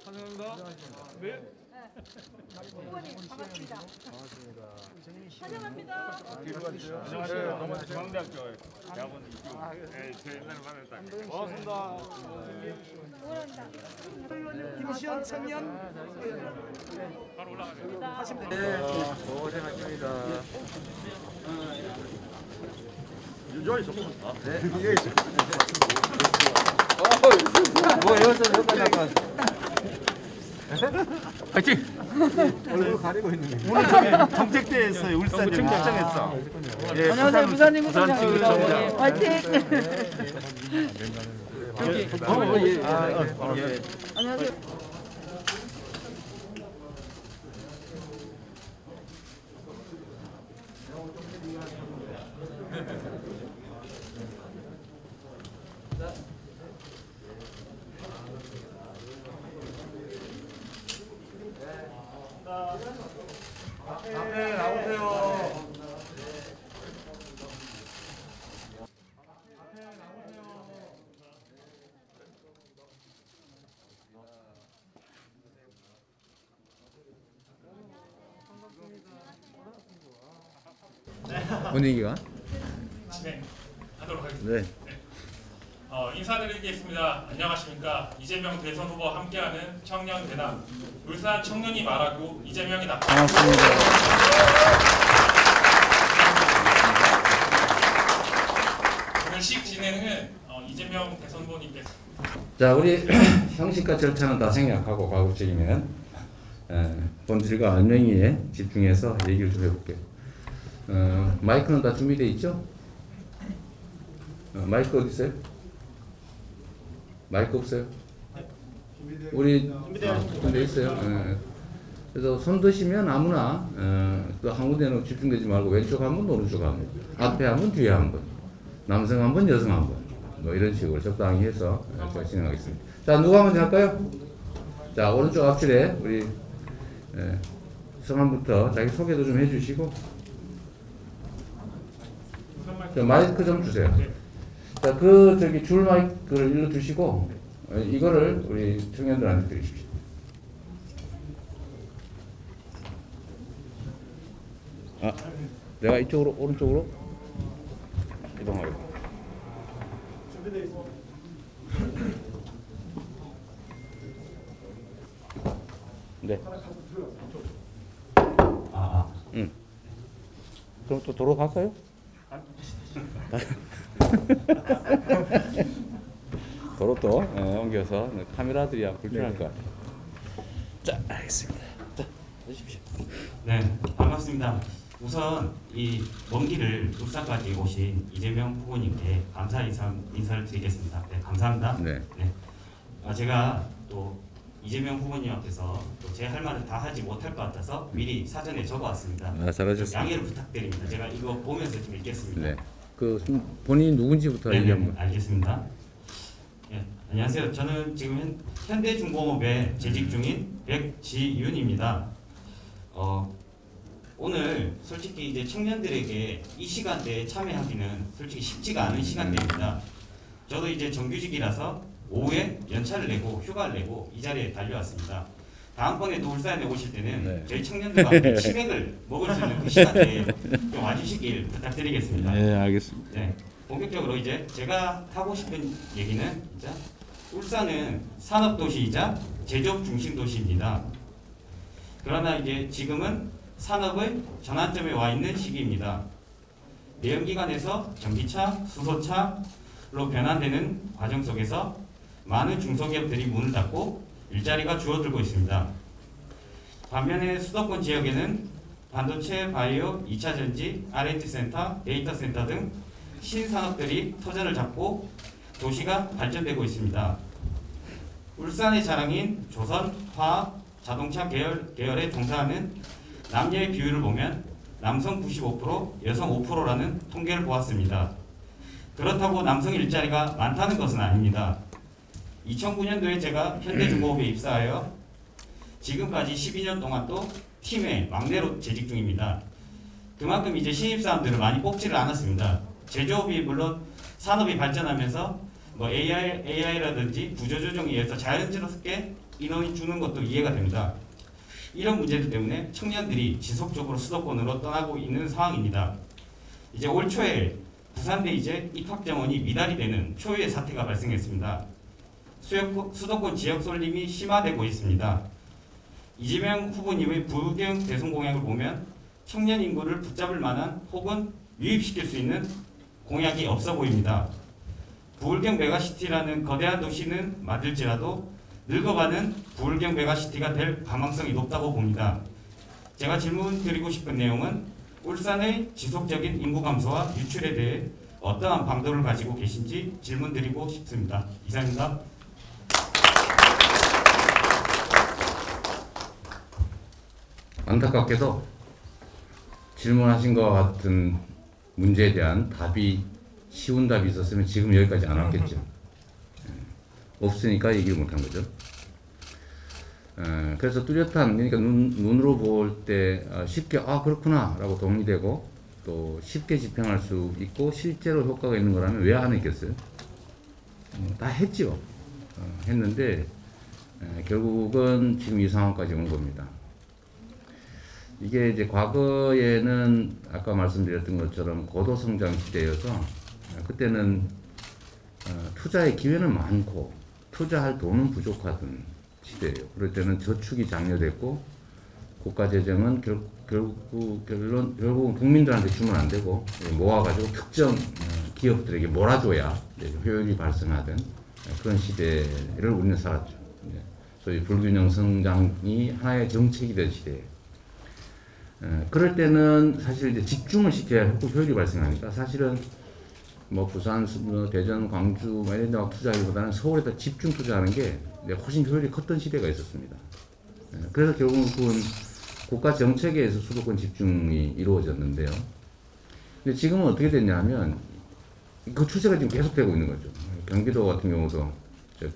환영합니다. 네. 후보님 반갑습니다. 환영합니다. 안녕하세요. 중앙대학교 대학원 이규. 네, 제 옛날에 만났다. 반갑습니다. 응원합니다. 김시현 청년 바로 올라가세요. 하시면 네, 고생하십니다. 유주환 있었고. 네, 여기 있어. 뭐 여기서 여기까지 할까? 파이팅! 얼굴 가리고 있는 게. 오늘 저기 정책대에서요. 울산이 결정했어. 안녕하세요. 부산님 구성장입니다. 화이팅! 안녕하세요. 네, 나오세요. 분위기가? 진행하도록 하겠습니다. 네. 인사드리겠습니다. 안녕하십니까. 이재명 대선 후보 함께하는 청년대담. 울산 청년이 말하고 이재명이다. 반갑습니다. 오늘 식 진행은 이재명 대선 후보님께서 자, 우리 형식과 절차는 다 생략하고 가급적이면 본질과 안녕에 집중해서 얘기를 좀 해볼게요. 마이크는 다 준비되어 있죠? 마이크 어디 있어요? 마이크 없어요? 우리 준비되어 있어요. 그래서 손 드시면 아무나 또 한 군데는 집중되지 말고 왼쪽 한 번, 오른쪽 한 번, 앞에 한 번, 뒤에 한 번, 남성 한 번, 여성 한 번, 뭐 이런 식으로 적당히 해서 제가 진행하겠습니다. 자, 누가 먼저 할까요? 자, 오른쪽 앞줄에 우리 성함부터 자기 소개도 좀 해주시고, 자, 마이크 좀 주세요. 자, 저기 줄 마이크를 일로 주시고 이거를 우리 청년들한테 드리십시오. 아, 내가 이쪽으로 오른쪽으로 이동하겠다. 준비되어 있습니다. 네. 응. 그럼 또 도로 갈까요? 도로 또 옮겨서 카메라들이 불편할 것 같아요. 자, 알겠습니다. 자, 하십시오. 네, 반갑습니다. 우선 이 먼 길을 울산까지 오신 이재명 후보님께 감사 인사를 드리겠습니다. 네, 감사합니다. 네. 제가 또 이재명 후보님 앞에서 또 제 할 말을 다 하지 못할 것 같아서 미리 사전에 적어왔습니다. 아, 잘하셨습니다. 양해를 부탁드립니다. 제가 이거 보면서 좀 읽겠습니다. 네. 본인이 누군지부터 네, 얘기하면. 알겠습니다. 예, 안녕하세요. 저는 지금 현대중공업에 재직 중인 백지윤입니다. 오늘 솔직히 이제 청년들에게 이 시간대에 참여하기는 솔직히 쉽지가 않은 시간대입니다. 저도 이제 정규직이라서 오후에 연차를 내고 휴가를 내고 이 자리에 달려왔습니다. 다음번에도 울산에 오실 때는 네. 저희 청년들과 함께 치맥을 먹을 수 있는 그 시간대에 좀 와주시길 부탁드리겠습니다. 네, 알겠습니다. 네, 본격적으로 이제 제가 하고 싶은 얘기는 진짜 울산은 산업도시이자 제조업 중심 도시입니다. 그러나 이제 지금은 산업의 전환점에 와 있는 시기입니다. 내연기관에서 전기차, 수소차로 변환되는 과정 속에서 많은 중소기업들이 문을 닫고 일자리가 줄어들고 있습니다. 반면에 수도권 지역에는 반도체, 바이오, 2차 전지, R&D 센터, 데이터 센터 등 신산업들이 터전을 잡고 도시가 발전되고 있습니다. 울산의 자랑인 조선, 화학, 자동차 계열에 종사하는 남녀의 비율을 보면 남성 95%, 여성 5%라는 통계를 보았습니다. 그렇다고 남성 일자리가 많다는 것은 아닙니다. 2009년도에 제가 현대중공업에 입사하여 지금까지 12년 동안 또 팀의 막내로 재직 중입니다. 그만큼 이제 신입사원들을 많이 뽑지를 않았습니다. 제조업이 물론 산업이 발전하면서 뭐 AI라든지 구조조정에 의해서 자연스럽게 인원이 주는 것도 이해가 됩니다. 이런 문제들 때문에 청년들이 지속적으로 수도권으로 떠나고 있는 상황입니다. 이제 올 초에 부산대 이제 입학 정원이 미달이 되는 초유의 사태가 발생했습니다. 수도권 지역 쏠림이 심화되고 있습니다. 이재명 후보님의 부경 대선 공약을 보면 청년 인구를 붙잡을 만한 혹은 유입시킬 수 있는 공약이 없어 보입니다. 부울경 메가시티라는 거대한 도시는 맞을지라도 늙어가는 부울경 메가시티가 될 가망성이 높다고 봅니다. 제가 질문 드리고 싶은 내용은 울산의 지속적인 인구 감소와 유출에 대해 어떠한 방도를 가지고 계신지 질문 드리고 싶습니다. 이상입니다. 안타깝게도 질문하신 것 같은 문제에 대한 답이 쉬운 답이 있었으면 지금 여기까지 안 왔겠죠. 없으니까 얘기를 못한 거죠. 그래서 뚜렷한, 그러니까 눈으로 볼 때 쉽게 그렇구나 라고 동의되고 또 쉽게 집행할 수 있고 실제로 효과가 있는 거라면 왜 안 했겠어요? 다 했죠. 했는데 결국은 지금 이 상황까지 온 겁니다. 이게 이제 과거에는 아까 말씀드렸던 것처럼 고도성장 시대여서 그때는 투자의 기회는 많고 투자할 돈은 부족하던 시대예요. 그럴 때는 저축이 장려됐고 국가 재정은 결국은 국민들한테 주면 안 되고 모아가지고 특정 기업들에게 몰아줘야 효율이 발생하던 그런 시대를 우리는 살았죠. 소위 불균형 성장이 하나의 정책이 된 시대예요. 그럴 때는 사실 이제 집중을 시켜야 효율이 발생하니까 사실은 뭐 부산, 대전, 광주 이런 데 투자하기보다는 서울에다 집중 투자하는 게 훨씬 효율이 컸던 시대가 있었습니다. 그래서 결국은 국가 정책에 의해서 수도권 집중이 이루어졌는데요. 근데 지금은 어떻게 됐냐면 그 추세가 지금 계속되고 있는 거죠. 경기도 같은 경우도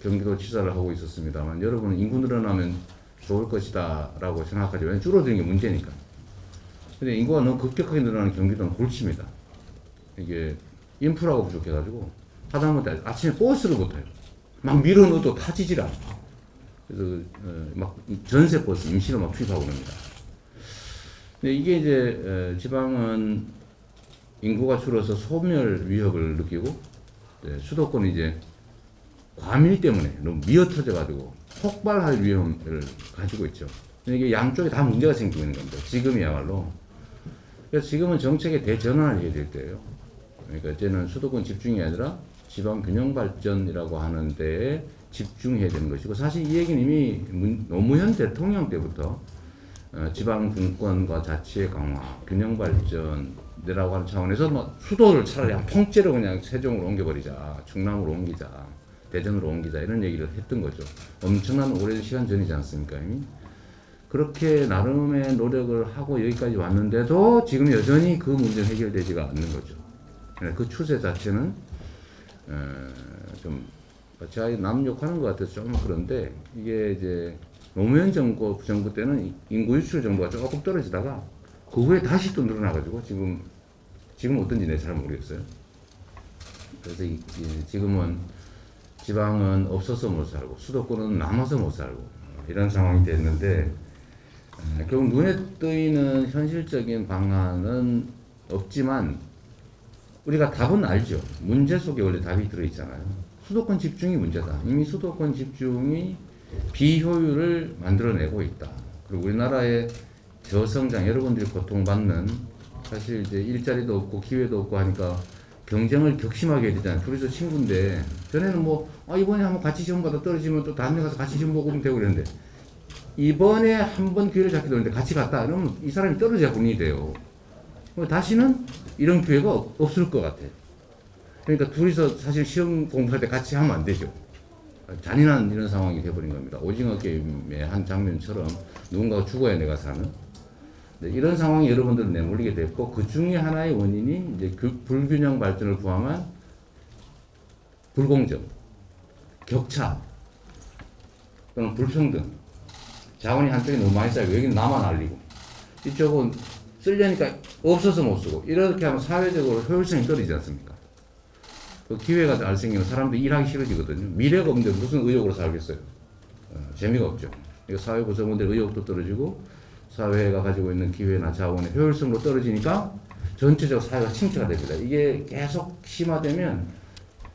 경기도 지사를 하고 있었습니다만 여러분은 인구 늘어나면 좋을 것이다 라고 생각하죠. 왜냐하면 줄어드는 게 문제니까. 근데 인구가 너무 급격하게 늘어나는 경기도는 골치입니다. 이게 인프라가 부족해가지고 하다못해 아침에 버스를 못 타요. 막 밀어넣어도 타지질 않아. 그래서 막 전세 버스 임시로 막 투입하고 그럽니다. 근데 이게 이제 지방은 인구가 줄어서 소멸 위협을 느끼고 수도권은 이제 과밀 때문에 너무 미어터져가지고 폭발할 위험을 가지고 있죠. 이게 양쪽에 다 문제가 생기고 있는 겁니다. 지금이야말로. 그래서 지금은 정책의 대전환을 해야 될 때예요. 그러니까 이제는 수도권 집중이 아니라 지방 균형 발전이라고 하는 데에 집중해야 되는 것이고 사실 이 얘기는 이미 노무현 대통령 때부터 지방 분권과 자치의 강화, 균형 발전이라고 하는 차원에서 뭐 수도를 차라리 한 통째로 그냥 세종으로 옮겨버리자, 충남으로 옮기자, 대전으로 옮기자 이런 얘기를 했던 거죠. 엄청난 오랜 시간 전이지 않습니까? 이미? 그렇게 나름의 노력을 하고 여기까지 왔는데도 지금 여전히 그 문제는 해결되지가 않는 거죠. 그 추세 자체는 좀 제가 남 욕하는 것 같아서 좀 그런데 이게 이제 노무현 정부 때는 인구 유출 정도가 조금 떨어지다가 그 후에 다시 또 늘어나가지고 지금 어떤지 내가 잘 모르겠어요. 그래서 지금은 지방은 없어서 못 살고 수도권은 남아서 못 살고 이런 상황이 됐는데 결국 눈에 뜨이는 현실적인 방안은 없지만 우리가 답은 알죠. 문제 속에 원래 답이 들어있잖아요. 수도권 집중이 문제다. 이미 수도권 집중이 비효율을 만들어내고 있다. 그리고 우리나라의 저성장, 여러분들이 고통받는 사실 이제 일자리도 없고 기회도 없고 하니까 경쟁을 격심하게 해야 되잖아요. 둘이서 친구인데 전에는 뭐 이번에 한번 같이 시험 받아 떨어지면 또 다른 데 가서 같이 시험 보고 오면 되고 그랬는데 이번에 한 번 기회를 잡게 되는데 같이 갔다 이러면 이 사람이 떨어져야 본인이 돼요. 다시는 이런 기회가 없을 것 같아요. 그러니까 둘이서 사실 시험 공부할 때 같이 하면 안 되죠. 잔인한 이런 상황이 돼버린 겁니다. 오징어 게임의 한 장면처럼 누군가가 죽어야 내가 사는 이런 상황이 여러분들은 내몰리게 됐고 그 중에 하나의 원인이 이제 불균형 발전을 포함한 불공정, 격차 또는 불평등, 자원이 한쪽에 너무 많이 쌓이고 여기는 나만 알리고 이쪽은 쓰려니까 없어서 못 쓰고 이렇게 하면 사회적으로 효율성이 떨어지지 않습니까? 그 기회가 잘 생기면 사람들이 일하기 싫어지거든요. 미래가 없는데 무슨 의욕으로 살겠어요. 재미가 없죠. 이거 사회 구성원들의 의욕도 떨어지고 사회가 가지고 있는 기회나 자원의 효율성도 떨어지니까 전체적으로 사회가 침체가 됩니다. 이게 계속 심화되면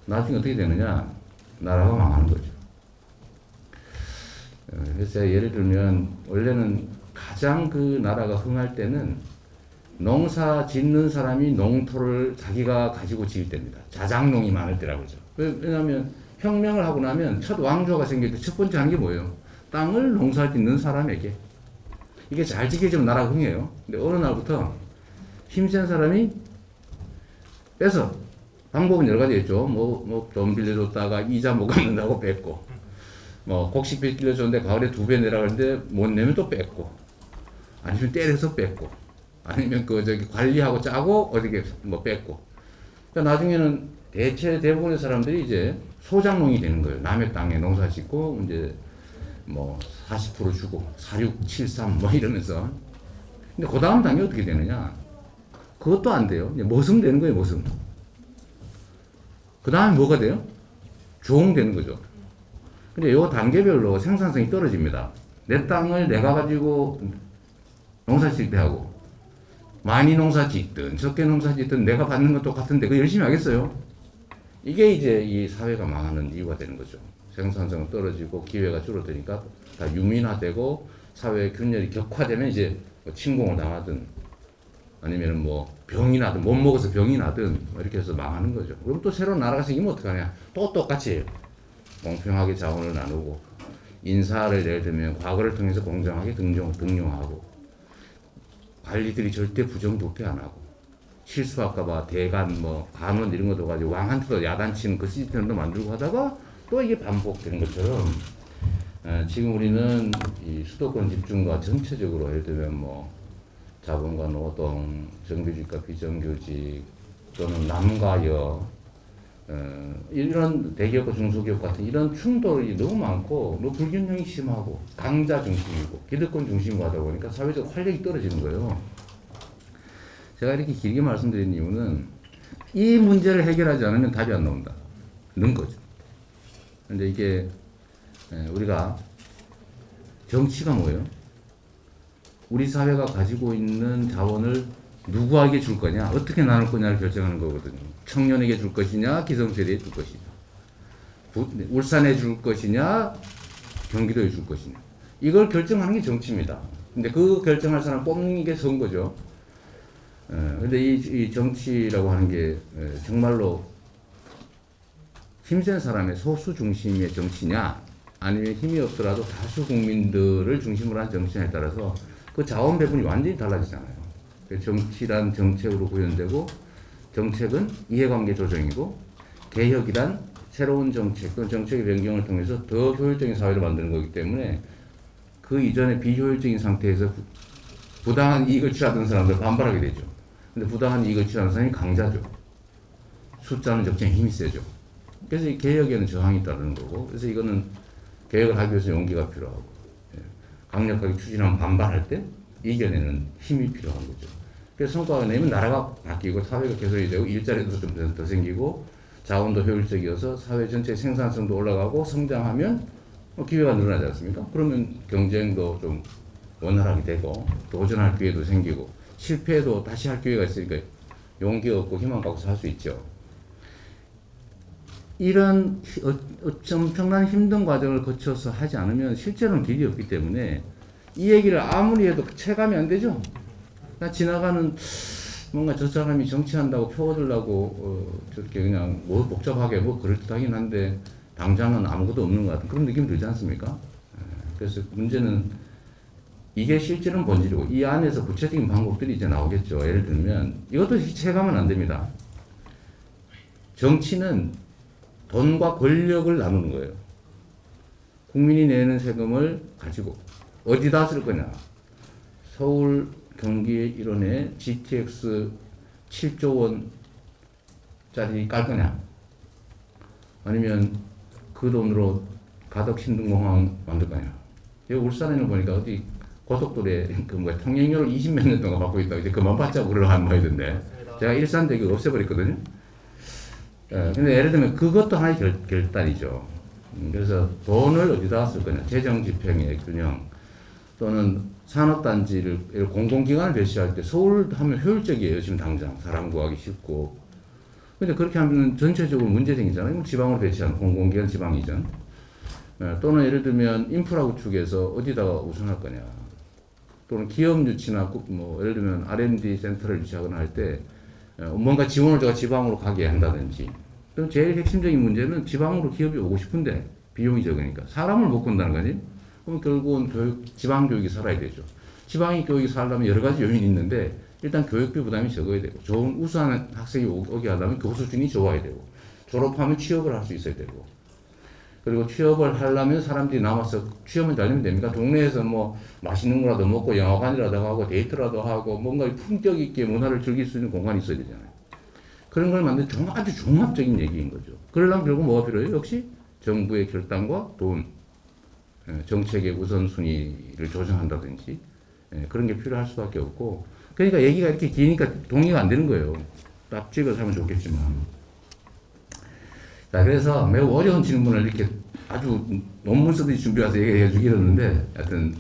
나중에 어떻게 되느냐? 나라가 망하는 거죠. 그래서 제가 예를 들면 원래는 가장 그 나라가 흥할 때는 농사 짓는 사람이 농토를 자기가 가지고 지을 때입니다. 자장농이 많을 때라고 그러죠. 왜냐하면 혁명을 하고 나면 첫 왕조가 생길 때 첫 번째 하는 게 뭐예요? 땅을 농사 짓는 사람에게. 이게 잘 지켜지면 나라가 흥해요. 근데 어느 날부터 힘센 사람이 뺏어. 방법은 여러 가지 있죠. 좀 빌려줬다가 이자 못 갚는다고 뺏고, 곡식 빌려줬는데 가을에 2배 내라는데 못 내면 또 뺏고, 아니면 때려서 뺏고, 아니면 관리하고 짜고 어디게 뺏고. 그러니까 나중에는 대부분의 사람들이 이제 소장농이 되는 거예요. 남의 땅에 농사 짓고 이제 40% 주고 46, 73 이러면서. 근데 그 다음 단계 어떻게 되느냐? 그것도 안 돼요. 이제 머슴 되는 거예요, 머슴. 그 다음에 뭐가 돼요? 종 되는 거죠. 근데 요 단계별로 생산성이 떨어집니다. 내 땅을 내가 가지고 농사 짓을 때 하고, 많이 농사 짓든 적게 농사 짓든 내가 받는 건 똑같은데 그 열심히 하겠어요? 이게 이제 이 사회가 망하는 이유가 되는 거죠. 생산성은 떨어지고 기회가 줄어드니까 다 유민화되고 사회의 균열이 격화되면 이제 침공을 당하든 아니면 병이 나든 못 먹어서 병이 나든 이렇게 해서 망하는 거죠. 그럼 또 새로운 나라가 생기면 어떡하냐? 또 똑같이 해요. 공평하게 자원을 나누고 인사를 예를 들면 과거를 통해서 공정하게 등용하고 관리들이 절대 부정부패 안 하고 실수할까봐 대간 간원 이런 것도 가지고 왕한테도 야단치는 그 시스템도 만들고 하다가 또 이게 반복되는 것처럼 지금 우리는 이 수도권 집중과 전체적으로 예를 들면 자본과 노동, 정규직과 비정규직 또는 남과 여 이런 대기업과 중소기업 같은 이런 충돌이 너무 많고 불균형이 심하고 강자 중심이고 기득권 중심으로 하다 보니까 사회적 활력이 떨어지는 거예요. 제가 이렇게 길게 말씀드린 이유는 이 문제를 해결하지 않으면 답이 안 나온다. 는 거죠. 근데 이게 우리가 정치가 뭐예요? 우리 사회가 가지고 있는 자원을 누구에게 줄 거냐, 어떻게 나눌 거냐를 결정하는 거거든요. 청년에게 줄 것이냐, 기성세대에 줄 것이냐, 울산에 줄 것이냐, 경기도에 줄 것이냐. 이걸 결정하는 게 정치입니다. 근데 그 결정할 사람 뽑는 게 선거죠. 근데 이 정치라고 하는 게 정말로 힘센 사람의 소수 중심의 정치냐, 아니면 힘이 없더라도 다수 국민들을 중심으로 한 정치냐에 따라서 그 자원 배분이 완전히 달라지잖아요. 정치란 정책으로 구현되고, 정책은 이해관계 조정이고, 개혁이란 새로운 정책 또는 정책의 변경을 통해서 더 효율적인 사회를 만드는 거기 때문에 그 이전에 비효율적인 상태에서 부당한 이익을 취하던 사람들 반발하게 되죠. 근데 부당한 이익을 취하는 사람이 강자죠. 숫자는 적정히 힘이 세죠. 그래서 이 개혁에는 저항이 따르는 거고, 그래서 이거는 개혁을 하기 위해서 용기가 필요하고, 강력하게 추진하면 반발할 때 이겨내는 힘이 필요한 거죠. 그래서 성과가 내면 나라가 바뀌고 사회가 개선이 되고 일자리도 좀 더 생기고 자원도 효율적이어서 사회 전체의 생산성도 올라가고 성장하면 기회가 늘어나지 않습니까? 그러면 경쟁도 좀 원활하게 되고 도전할 기회도 생기고 실패해도 다시 할 기회가 있으니까 용기 얻고 희망 갖고 살 수 있죠. 이런 엄청난 힘든 과정을 거쳐서 하지 않으면 실제로는 길이 없기 때문에 이 얘기를 아무리 해도 체감이 안 되죠. 그냥 지나가는 뭔가 저 사람이 정치한다고 표 얻으려고 저렇게 그냥 복잡하게 그럴듯하긴 한데 당장은 아무것도 없는 것 같은 그런 느낌이 들지 않습니까? 그래서 문제는 이게 실제는 본질이고 이 안에서 구체적인 방법들이 이제 나오겠죠. 예를 들면 이것도 체감은 안 됩니다. 정치는 돈과 권력을 나누는 거예요. 국민이 내는 세금을 가지고 어디다 쓸 거냐. 서울, 경기 일원에 GTX 7조 원짜리 깔 거냐. 아니면 그 돈으로 가덕 신등공항 만들 거냐. 여기 울산에는 보니까 어디 고속도로에 통행료를 20몇 년 동안 받고 있다고 이제 그만 받자고 그러려 하는 모양이던데. 제가 일산대교 없애버렸거든요. 근데 예를 들면 그것도 하나의 결단이죠. 그래서 돈을 어디다 쓸 거냐. 재정집행의 균형 또는 산업단지를 공공기관을 배치할 때 서울 하면 효율적이에요. 지금 당장 사람 구하기 쉽고. 근데 그렇게 하면 전체적으로 문제생기잖아요. 지방으로 배치하는 공공기관 지방 이전. 또는 예를 들면 인프라 구축에서 어디다가 우선할 거냐. 또는 기업 유치나 뭐 예를 들면 R&D 센터를 유치하거나 할 때 뭔가 지원을 제가 지방으로 가게 한다든지. 그럼 제일 핵심적인 문제는 지방으로 기업이 오고 싶은데 비용이 적으니까 사람을 못 군다는 거지. 그럼 결국은 지방 교육이 살아야 되죠. 지방의 교육이 살려면 여러 가지 요인이 있는데 일단 교육비 부담이 적어야 되고 좋은 우수한 학생이 오게 하려면 교수 수준이 좋아야 되고 졸업하면 취업을 할 수 있어야 되고 그리고 취업을 하려면 사람들이 남아서 취업은 잘하면 됩니까? 동네에서 뭐 맛있는 거라도 먹고 영화관이라도 하고 데이트라도 하고 뭔가 품격 있게 문화를 즐길 수 있는 공간이 있어야 되잖아요. 그런 걸 만든 아주 종합적인 얘기인 거죠. 그러려면 결국 뭐가 필요해요? 역시 정부의 결단과 돈, 정책의 우선순위를 조정한다든지 그런 게 필요할 수밖에 없고 그러니까 얘기가 이렇게 기니까 동의가 안 되는 거예요. 딱 찍어서 하면 좋겠지만. 자, 그래서 매우 어려운 질문을 이렇게 아주 논문 쓰듯이 준비해서 얘기해 주기로 했는데 하여튼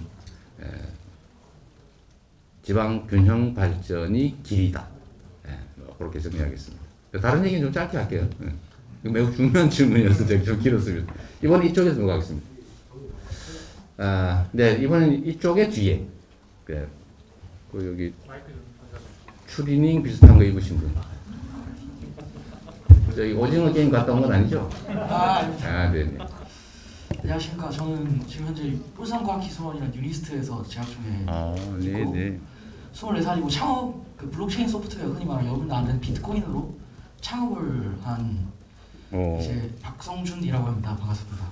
지방 균형 발전이 길이다. 뭐 그렇게 정리하겠습니다. 다른 얘기는 좀 짧게 할게요. 매우 중요한 질문이어서 제가 좀 길었습니다. 이번엔 이쪽에서 넘어가겠습니다. 네, 이번엔 이쪽에 뒤에. 그 여기 추리닝 비슷한 거 입으신 분. 저기 오징어 게임 갔다 온 건 아니죠? 네네. 안녕하십니까. 저는 지금 현재 울산과학기술원이라는 유니스트에서 재학 중에 있고 네네. 24살이고 창업 그 블록체인 소프트웨어 흔히 말하는 여러분 아는 비트코인으로 창업을 한 이제 박성준이라고 합니다. 반갑습니다.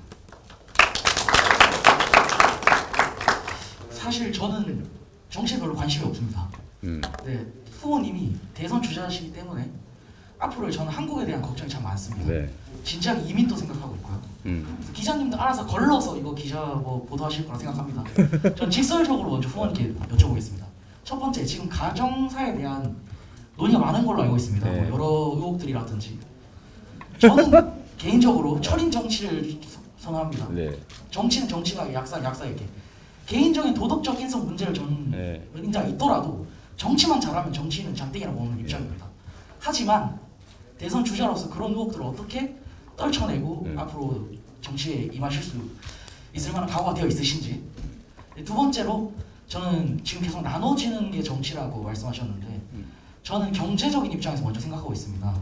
사실 저는 정치에 별로 관심이 없습니다. 네, 후보님이 대선 주자시기 때문에 앞으로 저는 한국에 대한 걱정이 참 많습니다. 네. 진짜 이민도 생각하고 있고요. 기자님도 알아서 걸러서 이거 기자 뭐 보도하실 거라 생각합니다. 전 직설적으로 먼저 후보님께 여쭤보겠습니다. 첫 번째, 지금 가정사에 대한 논의가 많은 걸로 알고 있습니다. 네. 뭐 여러 의혹들이라든지. 저는 개인적으로 철인 정치를 선호합니다. 네. 정치는 정치가 약사에게. 개인적인 도덕적 인성 문제를 저는 인자가 있더라도 정치만 잘하면 정치인은 장땡이라고 보는 입장입니다. 하지만 대선 주자로서 그런 의혹들을 어떻게 떨쳐내고 앞으로 정치에 임하실 수 있을 만한 각오가 되어 있으신지. 두 번째로 저는 지금 계속 나눠지는 게 정치라고 말씀하셨는데 저는 경제적인 입장에서 먼저 생각하고 있습니다.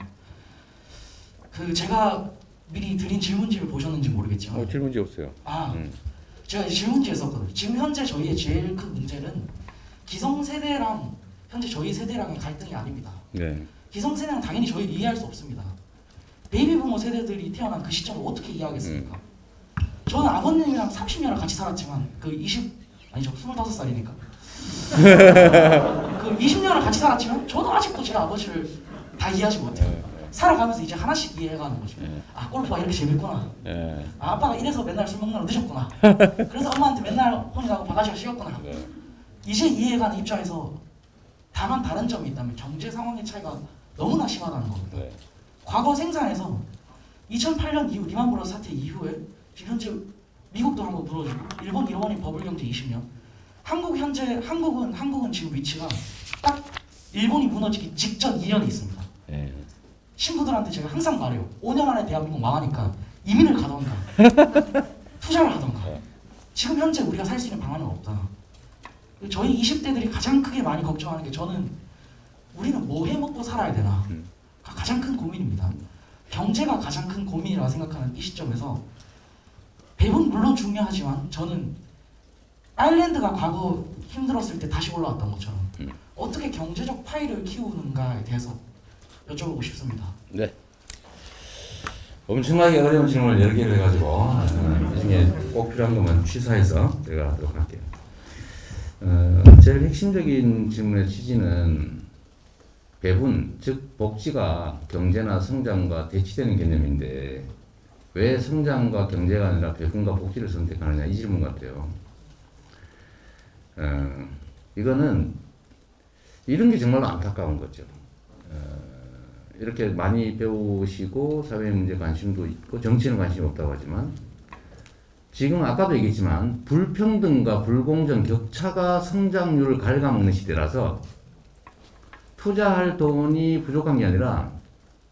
그 제가 미리 드린 질문지를 보셨는지 모르겠지만 질문지 없어요. 제가 이제 질문지에 썼거든요. 지금 현재 저희의 제일 큰 문제는 기성세대랑 현재 저희 세대랑의 갈등이 아닙니다. 네. 기성세대는 당연히 저희를 이해할 수 없습니다. 베이비부모 세대들이 태어난 그 시점을 어떻게 이해하겠습니까? 저는 아버님이랑 30년을 같이 살았지만 그 25살이니까 그 20년을 같이 살았지만 저도 아직도 제 아버지를 다 이해하지 못해요. 살아가면서 이제 하나씩 이해해가는 거죠. 아, 골프가 이렇게 재밌구나. 아, 아빠가 이래서 맨날 술 먹느라 늦었구나. 그래서 엄마한테 맨날 혼나고 바가지가 쉬었구나. 이제 이해해가는 입장에서 다만 다른 점이 있다면 경제 상황의 차이가 너무나 심하다는 겁니다. 과거 생산에서 2008년 이후 리만 브러더스 사태 이후에 지금 현재 미국도 한번 불어주고 일본 일원이 버블 경제 20년. 한국은 지금 위치가 딱 일본이 무너지기 직전 2년에 있습니다. 친구들한테 제가 항상 말해요. 5년 안에 대한민국 망하니까 이민을 가던가 투자를 하던가. 지금 현재 우리가 살 수 있는 방안은 없다. 저희 20대들이 가장 크게 많이 걱정하는 게 저는 우리는 뭐 해먹고 살아야 되나 가장 큰 고민입니다. 경제가 가장 큰 고민이라고 생각하는 이 시점에서 배분 물론 중요하지만 저는 아일랜드가 과거 힘들었을 때 다시 올라왔던 것처럼 어떻게 경제적 파이를 키우는가에 대해서 여쭤보고 싶습니다. 네. 엄청나게 어려운 질문을 여러 개를 해가지고 이 중에 꼭 필요한 것만 취사해서 제가 하도록 할게요. 제일 핵심적인 질문의 취지는 배분, 즉 복지가 경제나 성장과 대치되는 개념인데 왜 성장과 경제가 아니라 배분과 복지를 선택하느냐 이 질문 같아요. 이거는 이런 게 정말로 안타까운 거죠. 이렇게 많이 배우시고 사회 문제 관심도 있고 정치는 관심이 없다고 하지만 지금 아까도 얘기했지만 불평등과 불공정 격차가 성장률을 갉아먹는 시대라서 투자할 돈이 부족한 게 아니라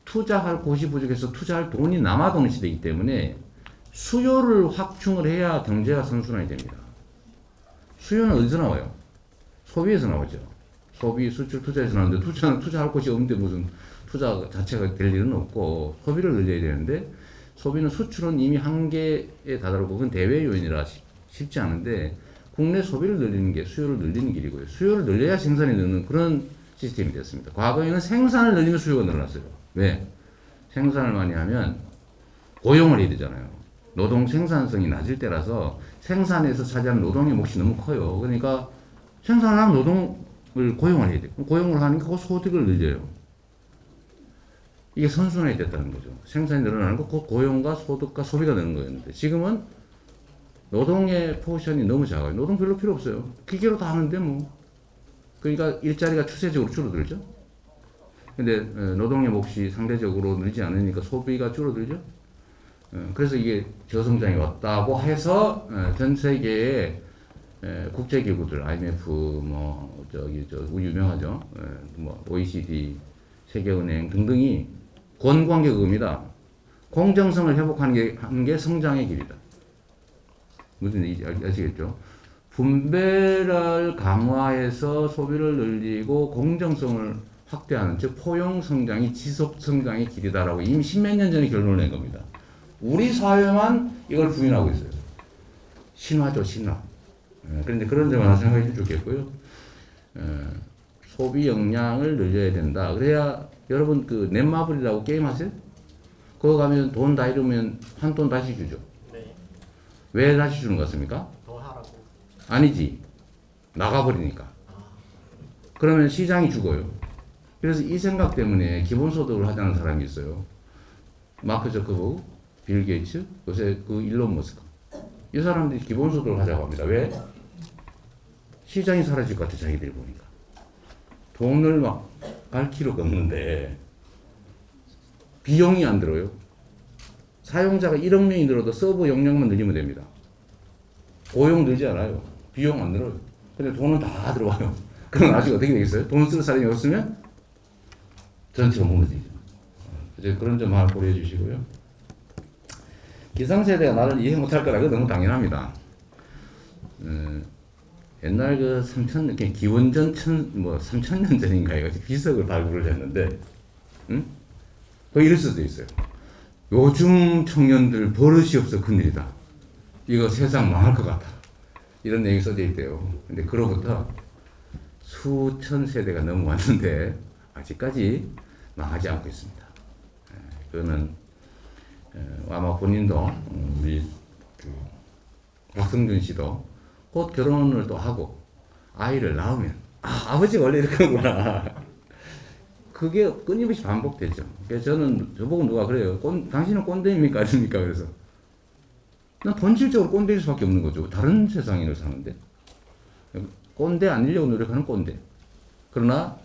투자할 곳이 부족해서 투자할 돈이 남아도는 시대이기 때문에 수요를 확충을 해야 경제가 선순환이 됩니다. 수요는 어디서 나와요? 소비에서 나오죠. 소비, 수출, 투자에서 나오는데 투자할 곳이 없는데 무슨 투자 자체가 될 일은 없고 소비를 늘려야 되는데 소비는 수출은 이미 한계에 다다르고 그건 대외 요인이라 쉽지 않은데 국내 소비를 늘리는 게 수요를 늘리는 길이고요. 수요를 늘려야 생산이 느는 그런 시스템이 됐습니다. 과거에는 생산을 늘리면 수요가 늘어났어요. 왜? 생산을 많이 하면 고용을 해야 되잖아요. 노동 생산성이 낮을 때라서 생산에서 차지하는 노동의 몫이 너무 커요. 그러니까 생산을 하면 노동을 고용을 해야 돼요. 고용을 하니까 그 소득을 늘려요. 이게 선순환이 됐다는 거죠. 생산이 늘어나는 거, 그 고용과 소득과 소비가 되는 거였는데 지금은 노동의 포션이 너무 작아요. 노동 별로 필요 없어요. 기계로 다 하는데 뭐. 그러니까 일자리가 추세적으로 줄어들죠. 근데 노동의 몫이 상대적으로 늘지 않으니까 소비가 줄어들죠. 그래서 이게 저성장이 왔다고 해서 전 세계의 국제기구들, IMF, 뭐 유명하죠. 뭐 OECD, 세계은행 등등이 권고한 게 그겁니다. 공정성을 회복하는 게 성장의 길이다. 무슨 얘기인지 아시겠죠? 분배를 강화해서 소비를 늘리고 공정성을 확대하는, 즉 포용 성장이 지속 성장의 길이다라고 이미 십몇 년 전에 결론을 낸 겁니다. 우리 사회만 이걸 부인하고 있어요. 신화죠, 신화. 그런데 그런 점을 하나 생각해 주면 좋겠고요. 소비 역량을 늘려야 된다. 그래야 여러분 그 넷마블이라고 게임 하세요? 그거 가면 돈 다 잃으면 한 돈 다시 주죠. 네. 왜 다시 주는 것 같습니까? 더 하라고. 아니지. 나가버리니까. 그러면 시장이 죽어요. 그래서 이 생각 때문에 기본소득을 하자는 사람이 있어요. 마크 저커버그, 빌 게이츠, 요새 그 일론 머스크. 이 사람들이 기본소득을 하자고 합니다. 왜? 시장이 사라질 것 같아, 자기들이 보니까. 돈을 막 갈 필요가 없는데 비용이 안 들어요. 사용자가 1억 명이 늘어도 서버 용량만 늘리면 됩니다. 고용 늘지 않아요. 비용 안 늘어요. 근데 돈은 다 들어와요. 그럼 아직 어떻게 되겠어요? 돈 쓸 사람이 없으면 전체가 무너지죠. 이제 그런 점 하나 고려해 주시고요. 기성세대가 나를 이해 못할 거라 그거 너무 당연합니다. 옛날 그 3000년, 기원전 3000년 전인가 이거 비석을 발굴을 했는데, 응? 이럴 수도 있어요. 요즘 청년들 버릇이 없어 큰일이다. 이거 세상 망할 것 같아. 이런 내용이 써져 있대요. 근데 그로부터 수천 세대가 넘어왔는데 아직까지 망하지 않고 있습니다. 그거는 아마 본인도 우리 박성준 씨도 곧 결혼을 또 하고 아이를 낳으면 아버지가 원래 이렇게 하구나. 그게 끊임없이 반복되죠. 그래서 저보고 누가 그래요. 당신은 꼰대입니까 아닙니까? 그래서 난 본질적으로 꼰대일 수밖에 없는 거죠. 다른 세상인을 사는데 꼰대 아니려고 노력하는 꼰대. 그러나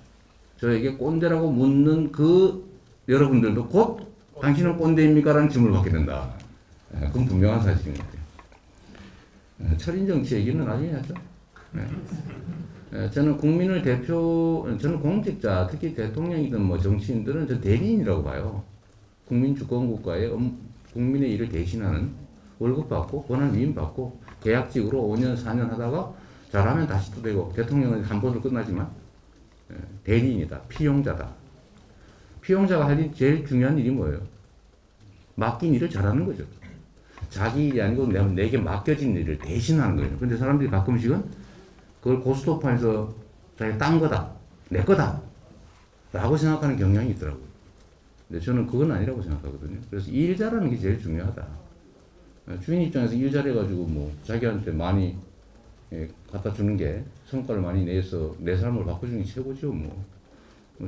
저에게 꼰대라고 묻는 그 여러분들도 곧 당신은 꼰대입니까? 라는 질문을 받게 된다. 그건 분명한 사실인 것 같아요. 철인 정치 얘기는 나중에 하죠. 저는 저는 공직자, 특히 대통령이든 뭐 정치인들은 저 대리인이라고 봐요. 국민 주권국가의 국민의 일을 대신하는, 월급 받고 권한 위임 받고 계약직으로 5년 4년 하다가 잘하면 다시 또 되고, 대통령은 한 번으로 끝나지만 대리인이다, 피용자다. 피용자가 할 일, 제일 중요한 일이 뭐예요? 맡긴 일을 잘하는 거죠. 자기 일이 아니고 내게 맡겨진 일을 대신하는 거예요. 근데 사람들이 가끔씩은 그걸 고스톱판에서 자기 딴 거다, 내 거다 라고 생각하는 경향이 있더라고요. 근데 저는 그건 아니라고 생각하거든요. 그래서 일 잘하는 게 제일 중요하다. 주인 입장에서 일 잘해가지고 뭐 자기한테 많이 갖다 주는 게, 성과를 많이 내서 내 삶을 바꿔주는 게 최고죠. 뭐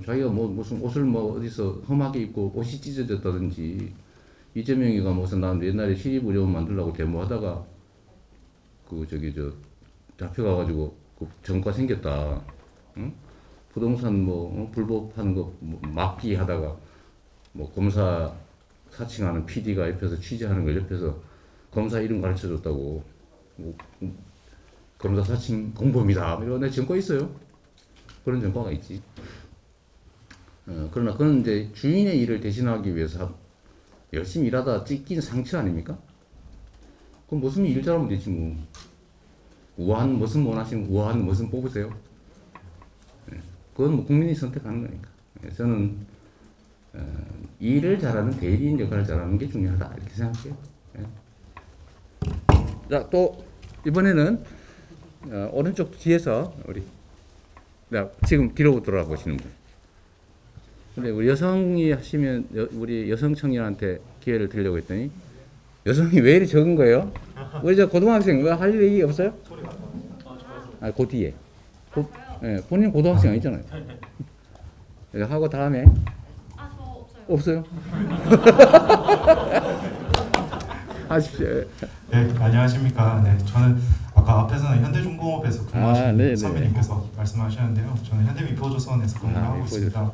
자기가 뭐 무슨 옷을 뭐 어디서 험하게 입고 옷이 찢어졌다든지, 이재명이가 무슨 난 옛날에 시립의료원 만들려고 데모하다가 잡혀가가지고 그 전과 생겼다. 응? 부동산 불법하는 거 막기 하다가 뭐 검사 사칭하는 PD가 옆에서 취재하는 걸 옆에서 검사 이름 가르쳐줬다고 뭐, 검사 사칭 공범이다 이런 내 증거 있어요. 그런 증거가 있지. 그러나 그건 이제 주인의 일을 대신하기 위해서 열심히 일하다 찢긴 상처 아닙니까? 그럼 무슨 일 잘하면 되지 뭐. 우아한 무슨 원하시면 우아한 무슨 뽑으세요. 그건 뭐 국민이 선택하는 거니까. 저는 일을 잘하는 대리인 역할을 잘하는 게 중요하다 이렇게 생각해요. 자, 또 이번에는 오른쪽 뒤에서 우리 지금 뒤로 돌아보시는 분. 근데 우리 여성이 하시면 우리 여성 청년한테 기회를 드리려고 했더니 여성이 왜 이리 적은 거예요? 우리 저 고등학생 왜 할 얘기 없어요? 아, 그 뒤에. 본인 고등학생 아니잖아요. 하고 다음에 저 없어요. 없어요? 하십시오. 네, 안녕하십니까. 네, 저는 아까 앞에서는 현대중공업에서 근무하시는 선배님께서 말씀하셨는데요. 저는 현대미포조선에서 근무를 하고 있습니다.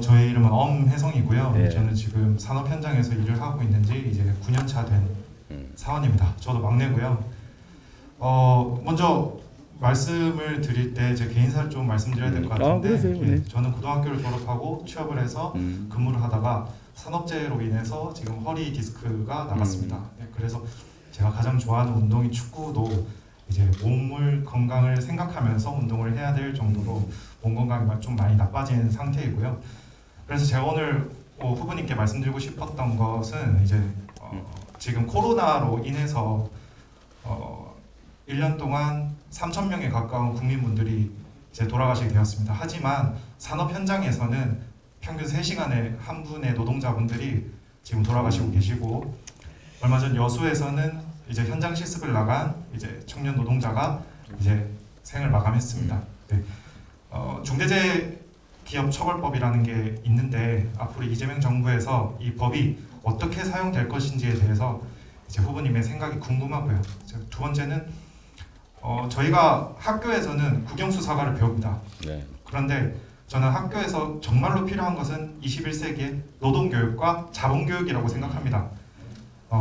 저의 이름은 엄혜성이고요. 네. 저는 지금 산업 현장에서 일을 하고 있는지 이제 9년차 된 사원입니다. 저도 막내고요. 먼저 말씀을 드릴 때 제 개인사를 좀 말씀드려야 될 것 같은데 그러세요. 네. 저는 고등학교를 졸업하고 취업을 해서 근무를 하다가 산업재해로 인해서 지금 허리 디스크가 나갔습니다. 네, 그래서 제가 가장 좋아하는 운동이 축구도 이제 몸을 건강을 생각하면서 운동을 해야 될 정도로 몸 건강이 좀 많이 나빠진 상태이고요. 그래서 제가 오늘 후보님께 말씀드리고 싶었던 것은 이제 지금 코로나로 인해서 1년 동안 3,000명에 가까운 국민분들이 이제 돌아가시게 되었습니다. 하지만 산업 현장에서는 평균 3시간에 한 분의 노동자분들이 지금 돌아가시고 계시고, 얼마 전 여수에서는 이제 현장 실습을 나간 이제 청년 노동자가 이제 생을 마감했습니다. 네. 중대재해기업처벌법이라는 게 있는데 앞으로 이재명 정부에서 이 법이 어떻게 사용될 것인지에 대해서 이제 후보님의 생각이 궁금하고요. 두 번째는 저희가 학교에서는 국영수사과를 배웁니다. 네. 그런데 저는 학교에서 정말로 필요한 것은 21세기의 노동교육과 자본교육이라고 생각합니다.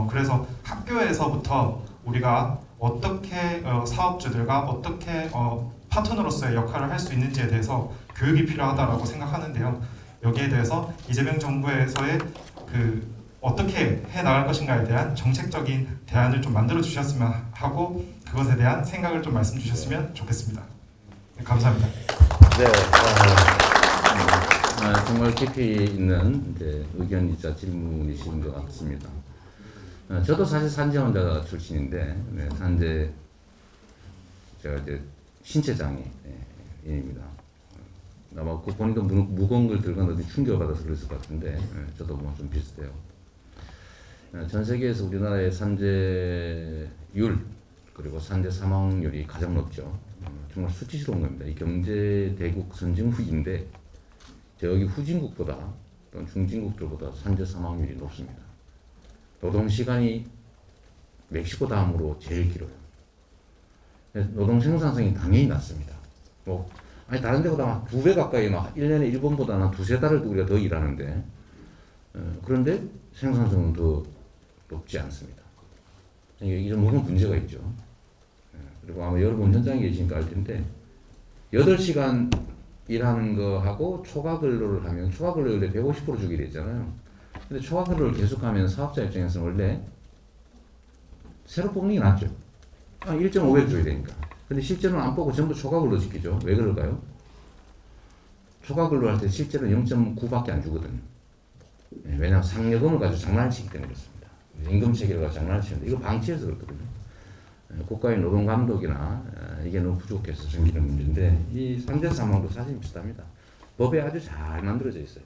그래서 학교에서부터 우리가 어떻게 사업주들과 어떻게 파트너로서의 역할을 할 수 있는지에 대해서 교육이 필요하다고 생각하는데요. 여기에 대해서 이재명 정부에서의 어떻게 해나갈 것인가에 대한 정책적인 대안을 좀 만들어 주셨으면 하고, 그것에 대한 생각을 좀 말씀 주셨으면 좋겠습니다. 네, 감사합니다. 네, 정말 깊이 있는 이제 의견이자 질문이신 것 같습니다. 저도 사실 산재환자 출신인데, 네, 산재 제가 이제 신체장애인입니다. 아마 그 본인도 무거운 걸 들고 어디 충격받아서 그랬을 것 같은데, 저도 뭐 좀 비슷해요. 전 세계에서 우리나라의 산재율 그리고 산재 사망률이 가장 높죠. 정말 수치스러운 겁니다. 이 경제 대국 선진국인데 저기 후진국보다 또는 중진국들보다 산재 사망률이 높습니다. 노동 시간이 멕시코 다음으로 제일 길어요. 노동 생산성이 당연히 낮습니다. 아니 다른 데보다 막 2배 가까이 막 1년에 일본보다는 2~3달을 우리가 더 일하는데 그런데 생산성은 더 높지 않습니다. 이게 모든 문제가 있죠. 그리고 아마 여러분 현장에 계시니까 알 텐데 8시간 일하는 거하고 초과 근로를 하면 초과 근로율에 150% 주게 되잖아요. 근데 초과 근로를 계속하면 사업자 입장에서는 원래 새로 뽑는 게 낫죠. 1.5배 줘야 되니까. 근데 실제로는 안 뽑고 전부 초과 근로 시키죠. 왜 그럴까요? 초과 근로 할 때 실제로는 0.9밖에 안 주거든요. 왜냐하면 상여금을 가지고 장난을 치기 때문에 그렇습니다. 임금 체계를 가지고 장난을 치는데 이거 방치해서 그렇거든요. 국가의 노동 감독이나 이게 너무 부족해서 생기는 문제인데 이 산재 사망도 사실 비슷합니다. 법에 아주 잘 만들어져 있어요.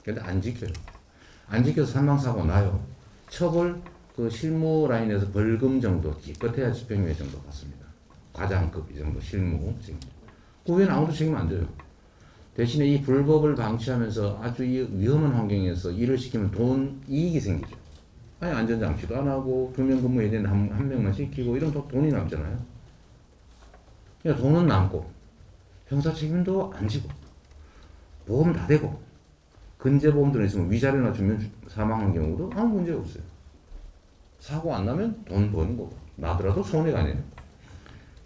근데 안 지켜요. 안 지켜서 사망사고 나요. 처벌 그 실무 라인에서 벌금 정도, 기껏해야 집행유예 정도 받습니다. 과장급 이 정도 실무 책임. 그 외에는 아무도 책임 안 져요. 대신에 이 불법을 방치하면서 아주 이 위험한 환경에서 일을 시키면 이익이 생기죠. 아니 안전장치도 안 하고 2명 근무해야 되는데 한 명만 시키고 이런 돈이 남잖아요. 그러니까 돈은 남고 형사 책임도 안 지고 보험 다 되고 근제보험들은 있으면 위자료나 주면 사망한 경우도 아무 문제가 없어요. 사고 안 나면 돈 버는 거고 나더라도 손해가 아니에요.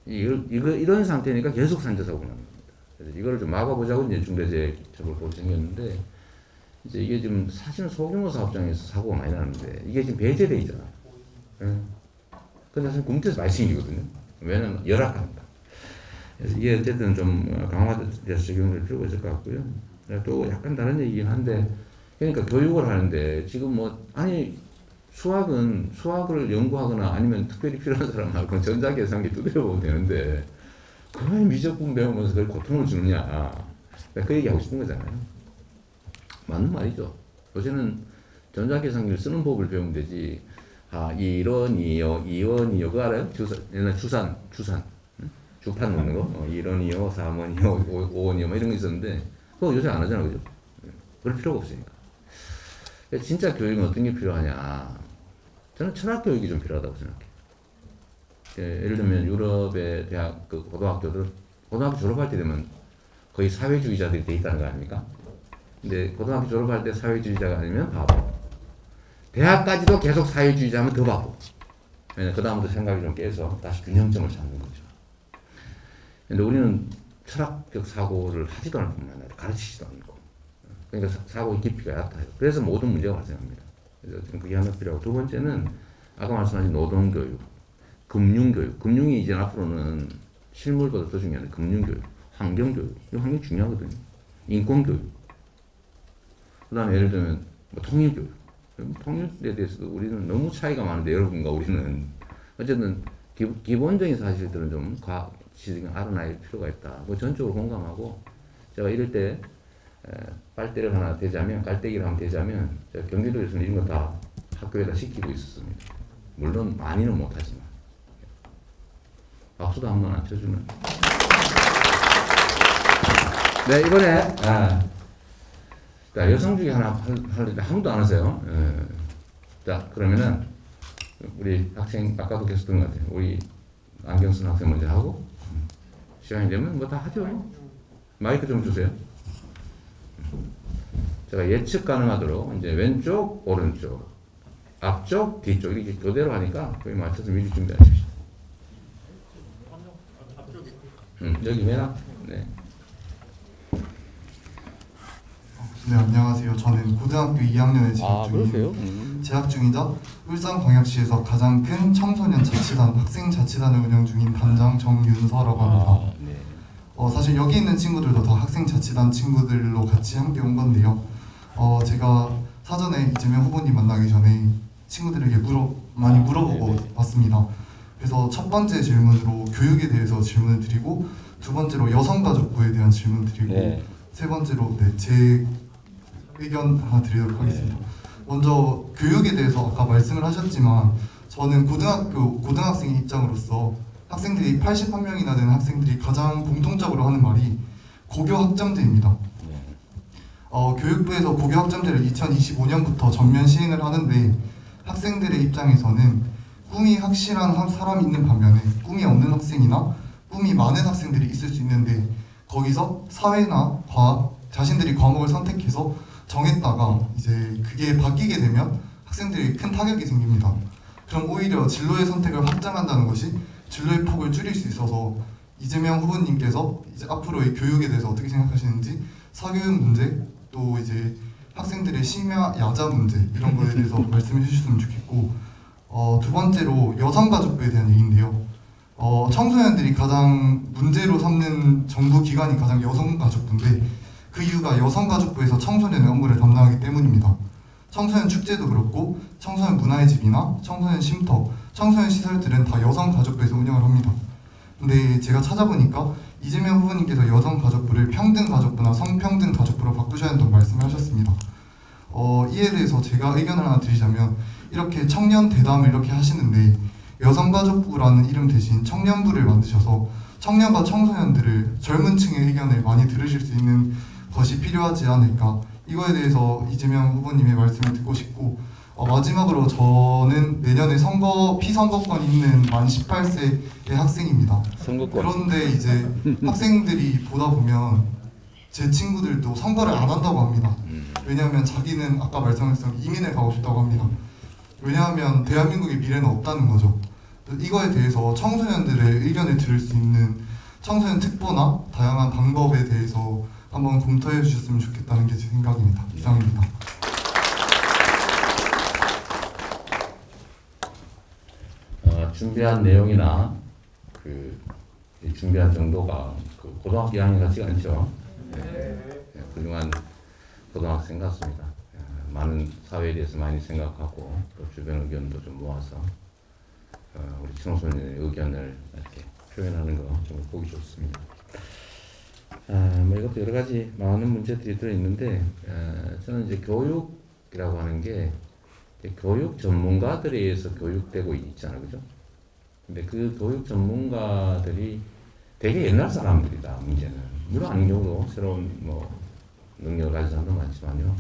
이런 상태니까 계속 산재사고가 납니다. 그래서 이거를 좀 막아보자고 이제 중대재해처벌법이 생겼는데 이제 이게 지금 사실은 소규모 사업장에서 사고가 많이 나는데 이게 지금 배제돼 있잖아요. 근데 사실 국민께서 많이 생기거든요. 왜냐면 열악합니다. 그래서 이게 어쨌든 좀 강화돼서 적용될 필요가 있을 것 같고요. 또 약간 다른 얘기긴 한데 그러니까 교육을 하는데 지금 뭐 아니 수학을 연구하거나 아니면 특별히 필요한 사람하고 전자계산기 두드려 보면 되는데 왜 미적분 배우면서 그걸 고통을 주느냐 그 얘기하고 싶은 거잖아요. 맞는 말이죠. 요새는 전자계산기를 쓰는 법을 배우면 되지. 이런이요 그거 알아요? 주산 주판 놓는 거 1원이요 3원이요 5원이요 뭐 이런 거 있었는데 그거 요새 안 하잖아. 그죠? 그럴 필요가 없으니까. 진짜 교육은 어떤 게 필요하냐. 저는 철학 교육이 좀 필요하다고 생각해요. 예를 들면 유럽의 대학 고등학교들 고등학교 졸업할 때 되면 거의 사회주의자들이 돼 있다는 거 아닙니까? 근데 고등학교 졸업할 때 사회주의자가 아니면 바보. 대학까지도 계속 사회주의자면 더 바보. 왜냐면 그 다음부터 생각이 좀 깨서 다시 균형점을 찾는 거죠. 근데 우리는 철학적 사고를 하지도 않을 뿐만 아니라 가르치지도 않고. 그러니까 사고의 깊이가 얕아요. 그래서 모든 문제가 발생합니다. 그래서 지금 그게 하나 필요하고 두 번째는 아까 말씀하신 노동교육, 금융교육. 금융이 이제 앞으로는 실물보다 더 중요한 금융교육, 환경교육. 이 환경 중요하거든요. 인권교육. 그 다음에 예를 들면 뭐 통일교육. 통일에 대해서도 우리는 너무 차이가 많은데 여러분과 우리는 어쨌든 기본적인 사실들은 좀 지식을 알아놔야 필요가 있다. 뭐 전적으로 공감하고 제가 이럴 때 빨대를 하나 대자면 깔때기를 하나 대자면 제가 경기도에서는 이런 거 다 학교에다 시키고 있었습니다. 물론 많이는 못하지만 박수도 한 번 안 쳐주면 네 이번에 자, 여성 중에 하나 하는데 아무도 안 하세요. 자 그러면은 우리 학생 아까도 계셨던 것 같아요. 우리 안경 쓴 학생 먼저 하고 시간이 되면 뭐 다 하죠. 마이크 좀 주세요. 제가 예측 가능하도록 이제 왼쪽, 오른쪽, 앞쪽, 뒤쪽 이렇게 그대로 하니까 거기 맞춰서 미리 준비하십시오. 여기 맨 앞. 네. 네, 안녕하세요. 저는 고등학교 2학년에 재학 중이자 울산광역시에서 가장 큰 청소년 자치단, 학생 자치단을 운영 중인 단장 정윤서라고 합니다. 사실 여기 있는 친구들도 다 학생 자치단 친구들로 같이 함께 온 건데요. 제가 사전에 이재명 후보님 만나기 전에 친구들에게 많이 물어보고 왔습니다. 그래서 첫 번째 질문으로 교육에 대해서 질문을 드리고 두 번째로 여성가족부에 대한 질문 드리고 세 번째로 제 의견 하나 드리도록 하겠습니다. 먼저 교육에 대해서 아까 말씀을 하셨지만 저는 고등학생의 입장으로서 학생들이 81명이나 되는 학생들이 가장 공통적으로 하는 말이 고교 학점제입니다. 교육부에서 고교 학점제를 2025년부터 전면 시행을 하는데 학생들의 입장에서는 꿈이 확실한 사람이 있는 반면에 꿈이 없는 학생이나 꿈이 많은 학생들이 있을 수 있는데 거기서 사회나 과학, 자신들이 과목을 선택해서 정했다가 이제 그게 바뀌게 되면 학생들이 큰 타격이 생깁니다. 그럼 오히려 진로의 선택을 확장한다는 것이 진로의 폭을 줄일 수 있어서 이재명 후보님께서 이제 앞으로의 교육에 대해서 어떻게 생각하시는지 사교육 문제 또 이제 학생들의 심야 야자 문제 이런 거에 대해서 말씀해 주셨으면 좋겠고 두 번째로 여성가족부에 대한 얘기인데요. 청소년들이 가장 문제로 삼는 정부 기관이 가장 여성가족부인데 그 이유가 여성가족부에서 청소년의 업무를 담당하기 때문입니다. 청소년 축제도 그렇고 청소년 문화의 집이나 청소년 쉼터, 청소년 시설들은 다 여성가족부에서 운영을 합니다. 근데 제가 찾아보니까 이재명 후보님께서 여성가족부를 평등가족부나 성평등가족부로 바꾸셔야 한다고 말씀을 하셨습니다. 이에 대해서 제가 의견을 하나 드리자면 이렇게 청년 대담을 이렇게 하시는데 여성가족부라는 이름 대신 청년부를 만드셔서 청년과 청소년들을 젊은 층의 의견을 많이 들으실 수 있는 것이 필요하지 않을까 이거에 대해서 이재명 후보님의 말씀을 듣고 싶고 마지막으로 저는 내년에 피선거권이 있는 만 18세의 학생입니다. 선거권. 그런데 이제 학생들이 보다 보면 제 친구들도 선거를 안 한다고 합니다. 왜냐하면 자기는 아까 말씀하신 이민을 가고 싶다고 합니다. 왜냐하면 대한민국의 미래는 없다는 거죠. 이거에 대해서 청소년들의 의견을 들을 수 있는 청소년 특보나 다양한 방법에 대해서 한번 검토해 주셨으면 좋겠다는 게 제 생각입니다. 이상입니다. 준비한 내용이나 그 준비한 정도가 그 고등학교 2학년 같지가 않죠. 훌륭한 고등학생 같습니다. 많은 사회에 대해서 많이 생각하고 또 주변 의견도 좀 모아서 우리 청소년의 의견을 이렇게 표현하는 거 좀 보기 좋습니다. 뭐 이것도 여러 가지 많은 문제들이 들어있는데 저는 이제 교육이라고 하는 게 교육 전문가들에 의해서 교육되고 있잖아요, 그죠? 근데 그 교육 전문가들이 되게 옛날 사람들이다, 문제는. 물론 아닌 경우도 새로운 뭐 능력을 가진 사람도 많지만요.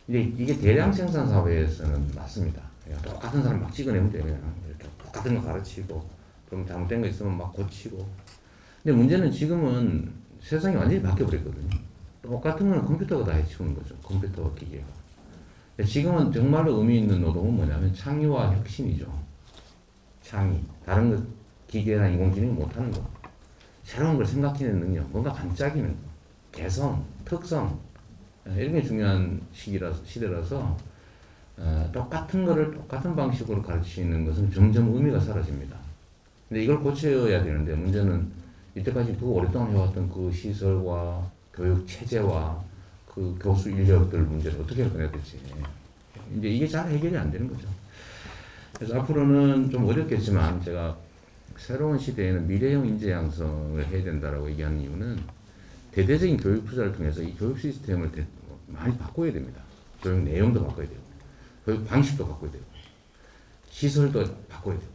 이게 대량 생산 사회에서는 맞습니다. 똑같은 사람 막 찍어내면 돼요. 그냥 이렇게 똑같은 거 가르치고, 좀 잘못된 거 있으면 막 고치고. 근데 문제는 지금은 세상이 완전히 바뀌어버렸거든요. 똑같은 건 컴퓨터가 다 해치우는 거죠. 컴퓨터와 기계가. 지금은 정말로 의미 있는 노동은 뭐냐면 창의와 혁신이죠. 창의. 다른 거, 기계나 인공지능이 못하는 거. 새로운 걸 생각해내는 능력, 뭔가 반짝이는 거. 개성, 특성. 이런 게 중요한 시대라서 똑같은 거를 똑같은 방식으로 가르치는 것은 점점 의미가 사라집니다. 근데 이걸 고쳐야 되는데 문제는 이때까지 그 오랫동안 해왔던 그 시설과 교육 체제와 그 교수 인력들 문제를 어떻게 해결해야 될지 이제 이게 잘 해결이 안 되는 거죠. 그래서 앞으로는 좀 어렵겠지만 제가 새로운 시대에는 미래형 인재 양성을 해야 된다라고 얘기하는 이유는 대대적인 교육 투자를 통해서 이 교육 시스템을 많이 바꿔야 됩니다. 교육 내용도 바꿔야 되고 교육 방식도 바꿔야 되고 시설도 바꿔야 되고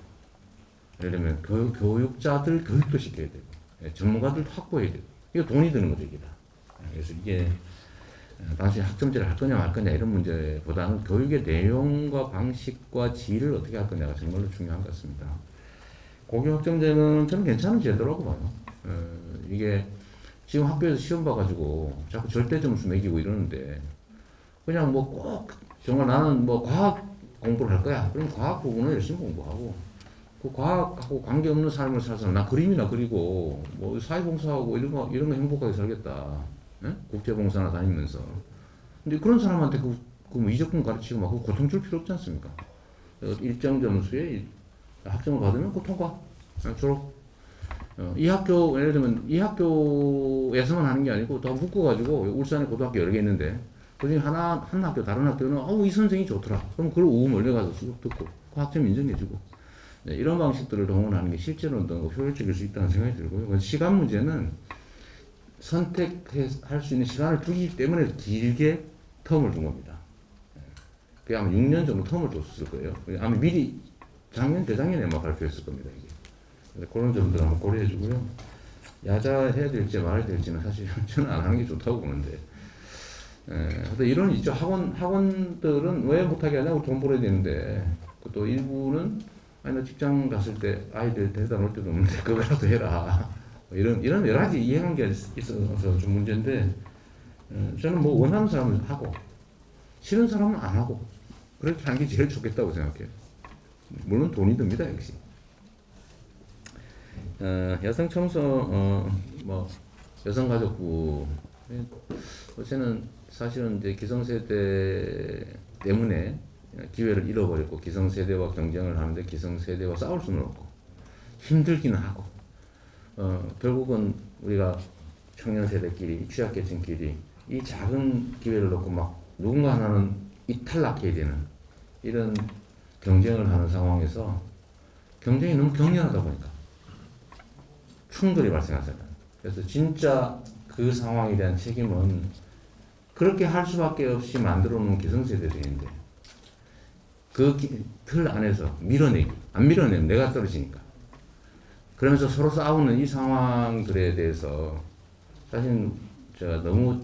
예를 들면 교육자들 교육도 시켜야 되고 전문가들도 확보해야 되고 이거 돈이 드는 거죠, 이게 다. 그래서 이게 당시 학점제를 할 거냐 말 거냐 이런 문제보다는 교육의 내용과 방식과 질을 어떻게 할 거냐가 정말로 중요한 것 같습니다. 고교 학점제는 저는 괜찮은 제도라고 봐요. 이게 지금 학교에서 시험 봐가지고 자꾸 절대 점수 매기고 이러는데 그냥 뭐 꼭 정말 나는 뭐 과학 공부를 할 거야. 그럼 과학 부분을 열심히 공부하고 그 과학하고 관계없는 삶을 살아서 나 그림이나 그리고 뭐 사회봉사하고 이런 거 행복하게 살겠다. 예? 국제봉사나 다니면서. 근데 그런 사람한테 그 미적분 가르치고 막 고통 줄 필요 없지 않습니까? 일정 점수에 학점을 받으면 그 통과, 졸업. 이 학교, 예를 들면 이 학교에서만 하는 게 아니고 다 묶어가지고 울산에 고등학교 여러 개 있는데 그중에 한 학교, 다른 학교는 이 선생이 좋더라. 그럼 그걸 오후 몰려가서 수업 듣고 그 학점 인정해주고. 네, 이런 방식들을 동원하는 게 실제로는 더 효율적일 수 있다는 생각이 들고요. 시간 문제는 선택할 수 있는 시간을 두기 때문에 길게 텀을 준 겁니다. 그게 아마 6년 정도 텀을 줬을 거예요. 아마 미리 작년, 재작년에 막 발표했을 겁니다. 이게. 그런 점들 한번 고려해 주고요. 야자해야 될지 말아야 될지는 사실 저는 안 하는 게 좋다고 보는데. 근데 이론이 있죠. 학원들은 왜 못하게 하냐고 돈 벌어야 되는데, 또 일부는 아니 나 직장 갔을 때 아이들 데려다 놓을 때도 없는데 그거라도 해라. 이런 여러 가지 이해관계가 있어서 좀 문제인데 저는 뭐 원하는 사람은 하고 싫은 사람은 안 하고 그렇게 하는 게 제일 좋겠다고 생각해요. 물론 돈이 듭니다, 역시. 여성 청소 뭐 여성가족부 저는 사실은 이제 기성세대 때문에 기회를 잃어버렸고 기성세대와 경쟁을 하는데 기성세대와 싸울 수는 없고 힘들기는 하고 결국은 우리가 청년세대끼리 취약계층끼리 이 작은 기회를 놓고 막 누군가 하나는 이탈락해야 되는 이런 경쟁을 하는 상황에서 경쟁이 너무 격렬하다 보니까 충돌이 발생하잖아요. 그래서 진짜 그 상황에 대한 책임은 그렇게 할 수밖에 없이 만들어 놓은 기성세대들인데 그 틀 안에서 밀어내기, 안 밀어내면 내가 떨어지니까. 그러면서 서로 싸우는 이 상황들에 대해서 사실 제가 너무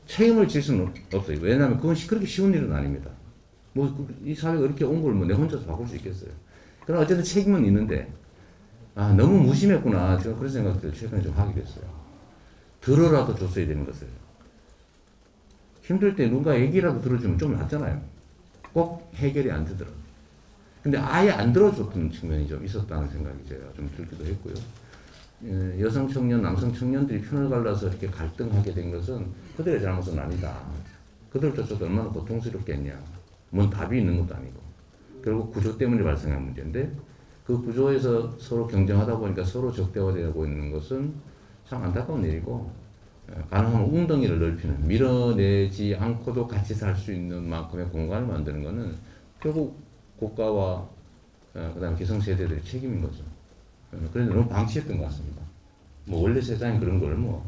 책임을 질 수는 없어요. 왜냐하면 그건 그렇게 쉬운 일은 아닙니다. 뭐 이 사회가 이렇게 온 걸 뭐 내 혼자서 바꿀 수 있겠어요. 그러나 어쨌든 책임은 있는데 너무 무심했구나. 제가 그런 생각들을 최근에 좀 하게 됐어요. 들어라도 줬어야 되는 것을. 힘들 때 누가 얘기라도 들어주면 좀 낫잖아요. 꼭 해결이 안 되더라고요. 근데 아예 안 들어줬던 측면이 좀 있었다는 생각이 제가 좀 들기도 했고요. 여성 청년, 남성 청년들이 편을 갈라서 이렇게 갈등하게 된 것은 그들의 잘못은 아니다. 그들조차도 얼마나 고통스럽겠냐. 뭔 답이 있는 것도 아니고. 결국 구조 때문에 발생한 문제인데 그 구조에서 서로 경쟁하다 보니까 서로 적대화되고 있는 것은 참 안타까운 일이고, 가능하면 웅덩이를 넓히는, 밀어내지 않고도 같이 살 수 있는 만큼의 공간을 만드는 것은 결국 국가와 그다음 기성세대들의 책임인 거죠. 그런데 너무 방치했던 것 같습니다. 뭐 원래 세상에 그런 걸 뭐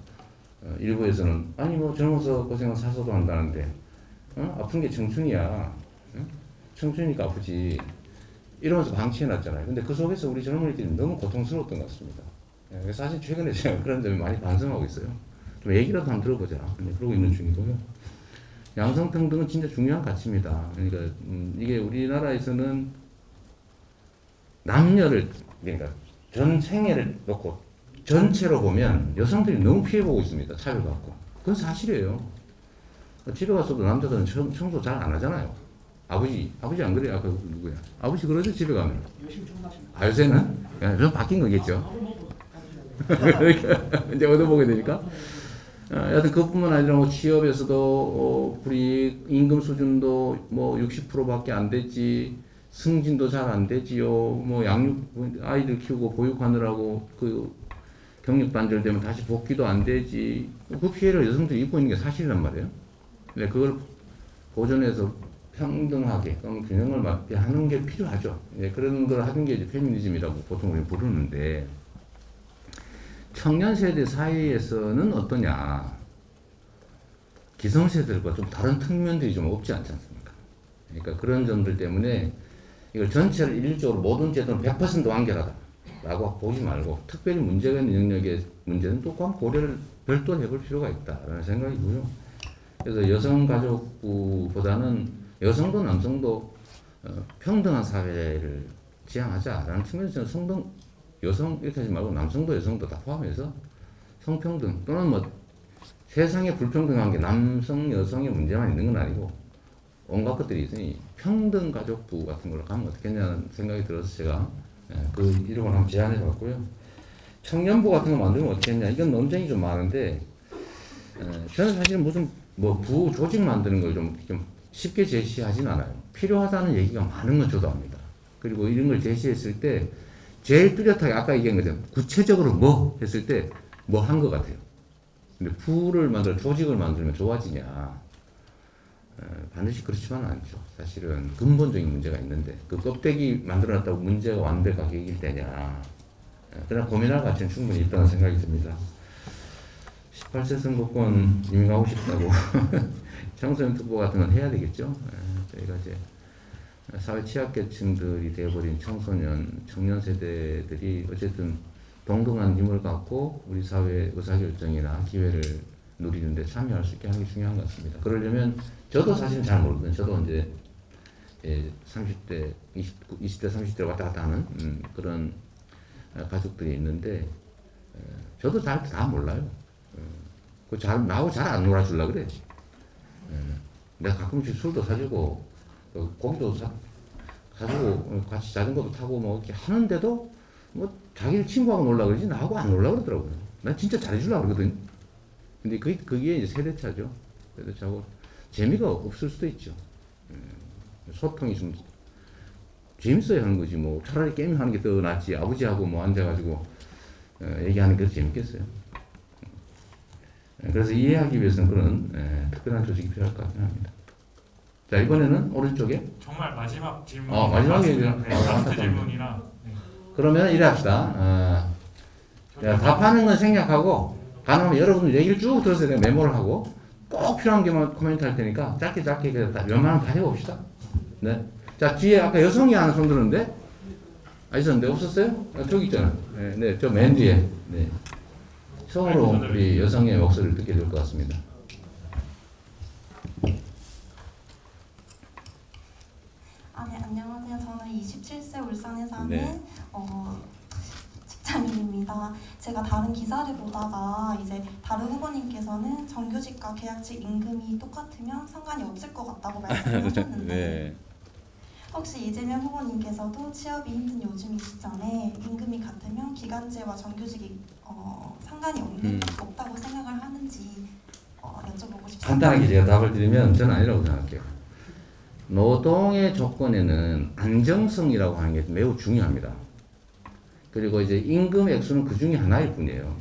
일부에서는 아니 뭐 젊어서 고생은 사서도 한다는데 아픈 게 청춘이야. 청춘이니까 아프지. 이러면서 방치해놨잖아요. 근데 그 속에서 우리 젊은이들이 너무 고통스러웠던 것 같습니다. 사실 최근에 제가 그런 점에 많이 반성하고 있어요. 좀 얘기라도 한번 들어보자. 그러고 있는 중이고요. 양성평등은 진짜 중요한 가치입니다. 그러니까 이게 우리나라에서는 남녀를, 그러니까 전 생애를 놓고 전체로 보면 여성들이 너무 피해보고 있습니다. 차별받고. 그건 사실이에요. 집에 가서도 남자들은 청소 잘 안 하잖아요. 아버지 안 그래요? 아까 누구야? 아버지 그러죠, 집에 가면. 요새는? 좀 바뀐 거겠죠. 그러니까 이제 얻어보게 되니까. 여하튼 그뿐만 아니라 뭐 취업에서도 우리 임금 수준도 뭐 60%밖에 안 되지, 승진도 잘 안 되지요. 뭐 아이들 키우고 보육하느라고 그 경력 단절되면 다시 복귀도 안 되지. 그 피해를 여성들이 입고 있는 게 사실이란 말이에요. 근데 그걸 보존해서 평등하게 균형을 맞게 하는 게 필요하죠. 그런 걸 하는 게 이제 페미니즘이라고 보통 우리 부르는데, 청년 세대 사이에서는 어떠냐? 기성세대들과 좀 다른 측면들이 좀 없지 않지 않습니까? 그러니까 그런 점들 때문에 이걸 전체를 일률적으로 모든 제도는 100% 완결하다 라고 보지 말고, 특별히 문제가 있는 영역의 문제는 또 고려를 별도로 해볼 필요가 있다라는 생각이고요. 그래서 여성가족부보다는 여성도 남성도 평등한 사회를 지향하자라는 측면에서 여성 이렇게 하지 말고 남성도 여성도 다 포함해서 성평등, 또는 뭐 세상에 불평등한 게 남성 여성의 문제만 있는 건 아니고 온갖 것들이 있으니 평등가족부 같은 걸로 가면 어떻겠냐는 생각이 들어서 제가 그 이름을 한번 제안해 봤고요. 청년부 같은 거 만들면 어떻겠냐, 이건 논쟁이 좀 많은데, 저는 사실 무슨 뭐 부 조직 만드는 걸 좀 쉽게 제시하진 않아요. 필요하다는 얘기가 많은 건 저도 압니다. 그리고 이런 걸 제시했을 때 제일 뚜렷하게 아까 얘기한 것처럼 구체적으로 뭐 했을 때 뭐 한 것 같아요. 근데 부를 만들어 조직을 만들면 좋아지냐? 반드시 그렇지만 않죠. 사실은 근본적인 문제가 있는데 그 껍데기 만들어놨다고 문제가 완벽하게 해결되냐? 그러나 고민할 가치는 충분히 있다는 생각이 듭니다. 18세 선거권 임명하고 싶다고 청소년 특보 같은 건 해야 되겠죠. 저희가 이제 사회 취약계층들이 되어버린 청년 세대들이 어쨌든 동등한 힘을 갖고 우리 사회 의사결정이나 기회를 누리는데 참여할 수 있게 하는 게 중요한 것 같습니다. 그러려면 저도 사실 잘 모르거든요. 저도 이제 30대, 20대, 30대 왔다 갔다 하는 그런 가족들이 있는데 저도 다 몰라요. 나하고 잘 안 놀아주려고 그래. 내가 가끔씩 술도 사주고 고기도 사주고 같이 자전거도 타고 뭐 이렇게 하는데도 뭐 자기를 친구하고 놀라고 그러지 나하고 안 놀라고 그러더라고요. 난 진짜 잘해주려고 그러거든. 근데 그게 이제 세대차죠. 세대차고 재미가 없을 수도 있죠. 소통이 좀 재밌어야 하는 거지 뭐 차라리 게임하는 게 더 낫지 아버지하고 뭐 앉아가지고 얘기하는 게 더 재밌겠어요. 그래서 이해하기 위해서는 그런 특별한 조직이 필요할 것 합니다. 자, 이번에는 오른쪽에 정말 마지막 질문. 마지막 라스트 질문이라. 네. 그러면 이래 합시다. 답하는 건 생략하고 가능하면 여러분들 얘기를 쭉 들어서 내가 메모를 하고 꼭 필요한 게만 코멘트 할 테니까 짧게 웬만하면 다 해봅시다. 네. 자, 뒤에 아까 여성이 하나 손 들었는데 있었는데 없었어요? 저기 있잖아. 네, 저 맨 뒤에. 네. 처음으로 우리 여성의 목소리를 듣게 될 것 같습니다. 네, 안녕하세요. 저는 27세 울산에 사는 네. 박장희입니다. 제가 다른 기사를 보다가 이제 다른 후보님께서는 정규직과 계약직 임금이 똑같으면 상관이 없을 것 같다고 말씀을 하셨는데 네. 혹시 이재명 후보님께서도 취업이 힘든 요즘 이 시점에 임금이 같으면 기간제와 정규직이 상관이 없다고 생각을 하는지 여쭤보고 싶습니다. 간단하게 제가 답을 드리면 저는 아니라고 생각해요. 노동의 조건에는 안정성이라고 하는 게 매우 중요합니다. 그리고 이제 임금 액수는 그 중에 하나일 뿐이에요.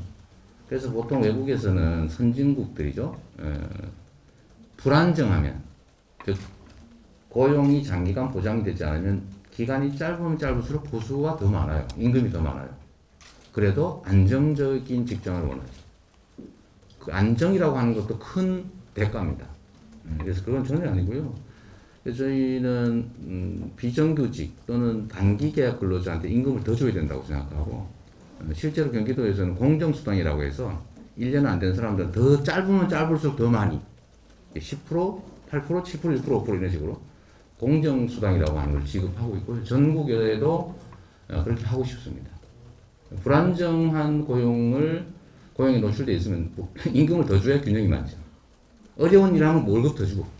그래서 보통 외국에서는 선진국들이죠. 불안정하면, 즉 고용이 장기간 보장이 되지 않으면 기간이 짧으면 짧을수록 보수가 더 많아요. 임금이 더 많아요. 그래도 안정적인 직장을 원하죠. 그 안정이라고 하는 것도 큰 대가입니다. 그래서 그건 전혀 아니고요. 그래서 저희는 비정규직 또는 단기 계약 근로자한테 임금을 더 줘야 된다고 생각하고, 실제로 경기도에서는 공정수당이라고 해서 1년 안 된 사람들은 더 짧으면 짧을수록 더 많이 10%, 8%, 7%, 6%, 5% 이런 식으로 공정수당이라고 하는 걸 지급하고 있고요. 전국에도 그렇게 하고 싶습니다. 불안정한 고용에 노출되어 있으면 임금을 더 줘야 균형이 맞죠. 어려운 일 하면 월급 더 주고.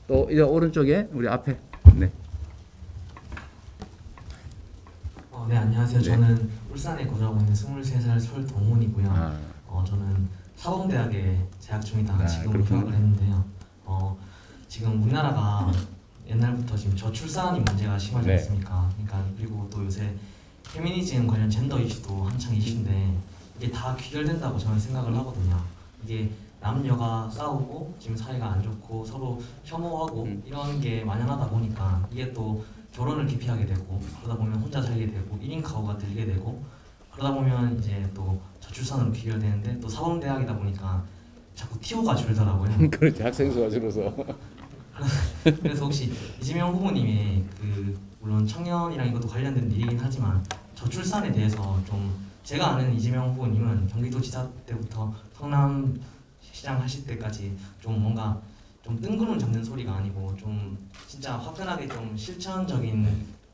또 이제 오른쪽에 우리 앞에. 네. 네, 안녕하세요. 네. 저는 울산에 거주하고 있는 23살 설동훈이고요. 저는 사범대학에 재학 중이다가 지금 휴학을 했는데요. 지금 우리나라가 옛날부터 지금 저출산이 문제가 심하지 않습니까? 그러니까 그리고 또 요새 페미니즘 관련 젠더 이슈도 한창 이슈인데 이게 다 귀결된다고 저는 생각을 하거든요. 이게 남녀가 싸우고 지금 사이가 안 좋고 서로 혐오하고 이런 게 만연하다 보니까 이게 또 결혼을 기피하게 되고 그러다 보면 혼자 살게 되고 1인 가구가 들게 되고 그러다 보면 이제 또 저출산으로 귀결되는데 또 사범대학이다 보니까 자꾸 TO가 줄더라고요. 그렇지, 학생 수가 줄어서. 그래서 혹시 이재명 후보님이 물론 청년이랑 이것도 관련된 일이긴 하지만 저출산에 대해서 좀 제가 아는 이재명 후보님은 경기도지사 때부터 성남시장 하실 때까지 좀 뭔가 좀 뜬구름 잡는 소리가 아니고 좀 진짜 화끈하게 좀 실천적인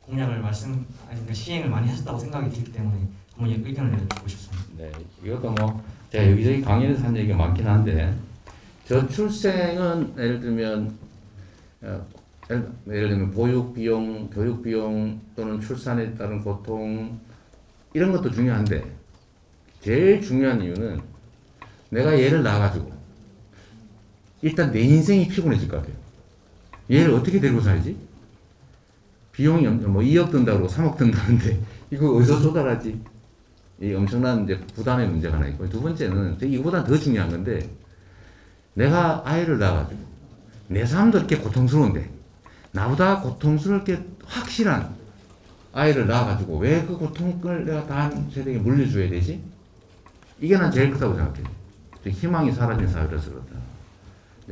공약을 그러니까 시행을 많이 하셨다고 생각이 들기 때문에 한번 의견을 듣고 싶습니다. 네, 이것도 뭐 제가 여기저기 강연에서 한 얘기가 많긴 한데 저출생은 예를 들면 보육 비용, 교육 비용 또는 출산에 따른 고통 이런 것도 중요한데 제일 중요한 이유는 내가 얘를 낳아가지고 일단 내 인생이 피곤해질 것 같아요. 얘를 어떻게 데리고 살지? 비용이 뭐 2억 든다고 3억 든다는데 이거 어디서 조달하지? 이 엄청난 이제 부담의 문제가 하나 있고, 두 번째는 이거보다 더 중요한 건데 내가 아이를 낳아가지고 내 삶도 이렇게 고통스러운데 나보다 고통스럽게 확실한 아이를 낳아가지고 왜 그 고통을 내가 다음 세대에 물려줘야 되지? 이게 난 제일 크다고 생각해요. 희망이 사라진 사회라서 그렇다.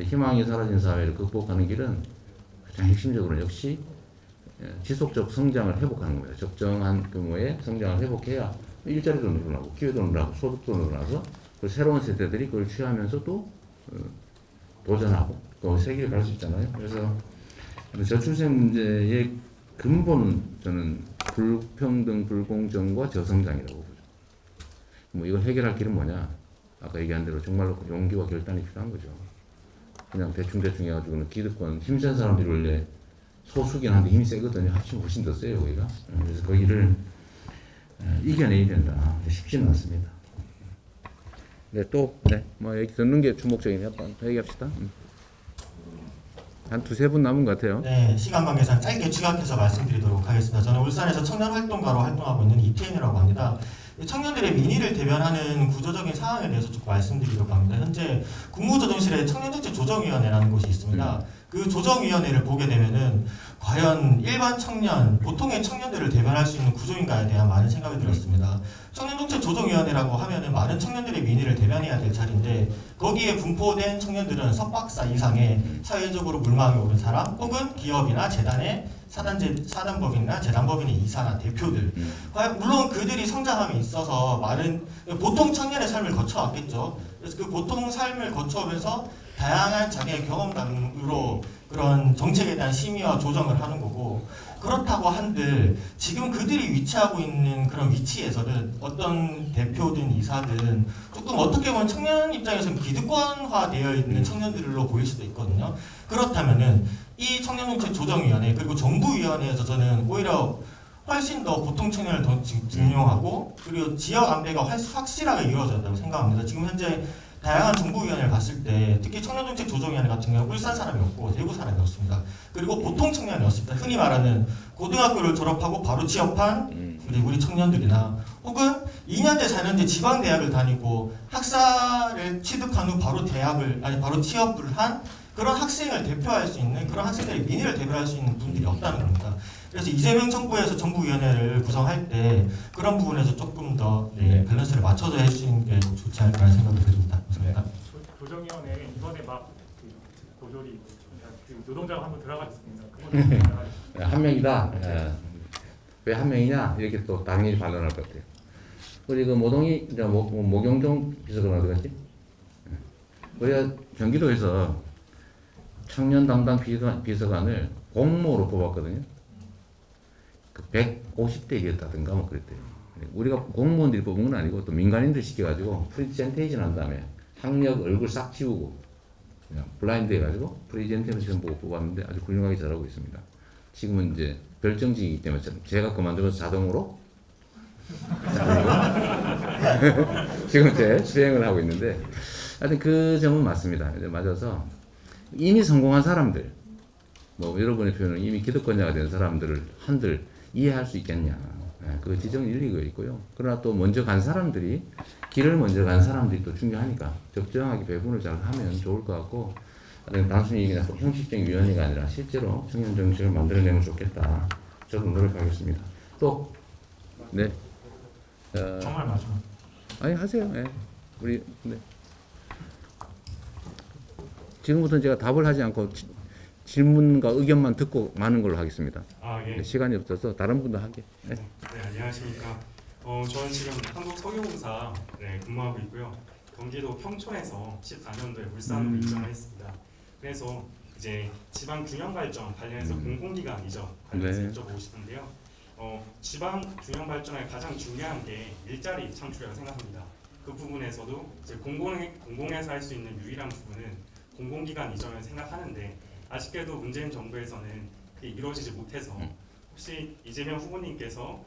희망이 사라진 사회를 극복하는 길은 가장 핵심적으로는 역시 지속적 성장을 회복하는 거예요. 적정한 규모의 성장을 회복해야 일자리도 늘어나고 기회도 늘어나고 소득도 늘어나서 그 새로운 세대들이 그걸 취하면서 또 도전하고 또 세계를 갈 수 있잖아요. 그래서 저출생 문제의 근본은 저는 불평등, 불공정과 저성장이라고 보죠. 뭐 이걸 해결할 길은 뭐냐? 아까 얘기한 대로 정말로 용기와 결단이 필요한 거죠. 그냥 대충 해가지고는 기득권, 힘센 사람들이 원래 소수긴 한데 힘이 세거든요. 합치면 훨씬 더 세요, 거기가. 그래서 거기를 이겨내야 된다. 쉽지는 않습니다. 네, 뭐 얘기 듣는 게 주목적이네요. 더 얘기합시다. 한 두세 분 남은 것 같아요. 네, 시간 관계상 짧게 축약해서 말씀드리도록 하겠습니다. 저는 울산에서 청년 활동가로 활동하고 있는 이태인이라고 합니다. 청년들의 민의를 대변하는 구조적인 상황에 대해서 조금 말씀드리려고 합니다. 현재 국무조정실에 청년정책조정위원회라는 곳이 있습니다. 그 조정위원회를 보게 되면은 과연 일반 청년, 보통의 청년들을 대변할 수 있는 구조인가에 대한 많은 생각이 들었습니다. 청년정책조정위원회라고 하면은 많은 청년들의 민의를 대변해야 될 자리인데 거기에 분포된 청년들은 석박사 이상의 사회적으로 물망에 오른 사람 혹은 기업이나 재단의 사단법인이나 재단법인의 이사나 대표들, 물론 그들이 성장함에 있어서 많은 보통 청년의 삶을 거쳐왔겠죠. 그래서 그 보통 삶을 거쳐오면서 다양한 자기의 경험담으로 그런 정책에 대한 심의와 조정을 하는 거고, 그렇다고 한들 지금 그들이 위치하고 있는 그런 위치에서는 어떤 대표든 이사든 조금 어떻게 보면 청년 입장에서는 기득권화되어 있는 청년들로 보일 수도 있거든요. 그렇다면은 이 청년정책 조정위원회 그리고 정부위원회에서 저는 오히려 훨씬 더 보통 청년을 더 증명하고 그리고 지역 안배가 확실하게 이루어졌다고 생각합니다. 지금 현재 다양한 정부위원회를 봤을 때 특히 청년정책 조정위원회 같은 경우 울산 사람이 없고 대구 사람이 없습니다. 그리고 보통 청년이 없습니다. 흔히 말하는 고등학교를 졸업하고 바로 취업한 우리 청년들이나 혹은 2년제 4년제 지방대학을 다니고 학사를 취득한 후 바로 바로 취업을 한 그런 학생을 대표할 수 있는 그런 학생들의 민의를 대표할 수 있는 분들이 없다는 겁니다. 그래서 이재명 정부에서 정부위원회를 구성할 때 그런 부분에서 조금 더 밸런스를 맞춰서 해주시는 게 좋지 않을까 생각이 듭니다. 감사합니다. 조정위원회 이번에 막 고졸이 노동자가 한번 들어가셨습니다. 한 명이다. 왜 한 명이냐 이렇게 또 당연히 반론할 것 같아요. 우리 그 모동이 모경종 비서관 어디 갔지? 우리가 경기도에서 청년 담당 비서관을 공모로 뽑았거든요. 150대 1이었다든가 뭐 그랬대요. 우리가 공무원들이 뽑은 건 아니고 또 민간인들 시켜가지고 프리젠테이션 한 다음에 학력 얼굴 싹 지우고 그냥 블라인드 해가지고 프리젠테이션 보고 뽑았는데 아주 훌륭하게 잘하고 있습니다. 지금은 이제 별정직이기 때문에 제가 그만두면서 자동으로 지금 제 수행을 하고 있는데 하여튼 그 점은 맞습니다. 맞아서 이미 성공한 사람들 뭐 여러분의 표현은 이미 기득권자가 된 사람들을 한들 이해할 수 있겠냐. 그 지적 일리가 있고요. 그러나 또 먼저 간 사람들이 길을 먼저 간 사람들이 또 중요하니까 적정하게 배분을 잘 하면 좋을 것 같고 단순히 그냥 형식적인 위원회가 아니라 실제로 청년 정책을 만들어내면 좋겠다. 저도 노력하겠습니다. 또 네. 정말 마지막. 아니 하세요. 네. 우리 네. 지금부터는 제가 답을 하지 않고 질문과 의견만 듣고 많은 걸로 하겠습니다. 예. 시간이 없어서 다른 분도 하게. 네. 네, 안녕하십니까. 저는 지금 한국석유공사 근무하고 있고요. 경기도 평촌에서 14년도에 울산으로 이전을 했습니다. 그래서 이제 지방 균형 발전 관련해서 공공기관 이전 관련해서 여쭤보고 싶은데요. 지방 균형 발전의 가장 중요한 게 일자리 창출이라고 생각합니다. 그 부분에서도 이제 공공에서 할 수 있는 유일한 부분은 공공기관 이전을 생각하는데 아쉽게도 문재인 정부에서는 그게 이루어지지 못해서 혹시 이재명 후보님께서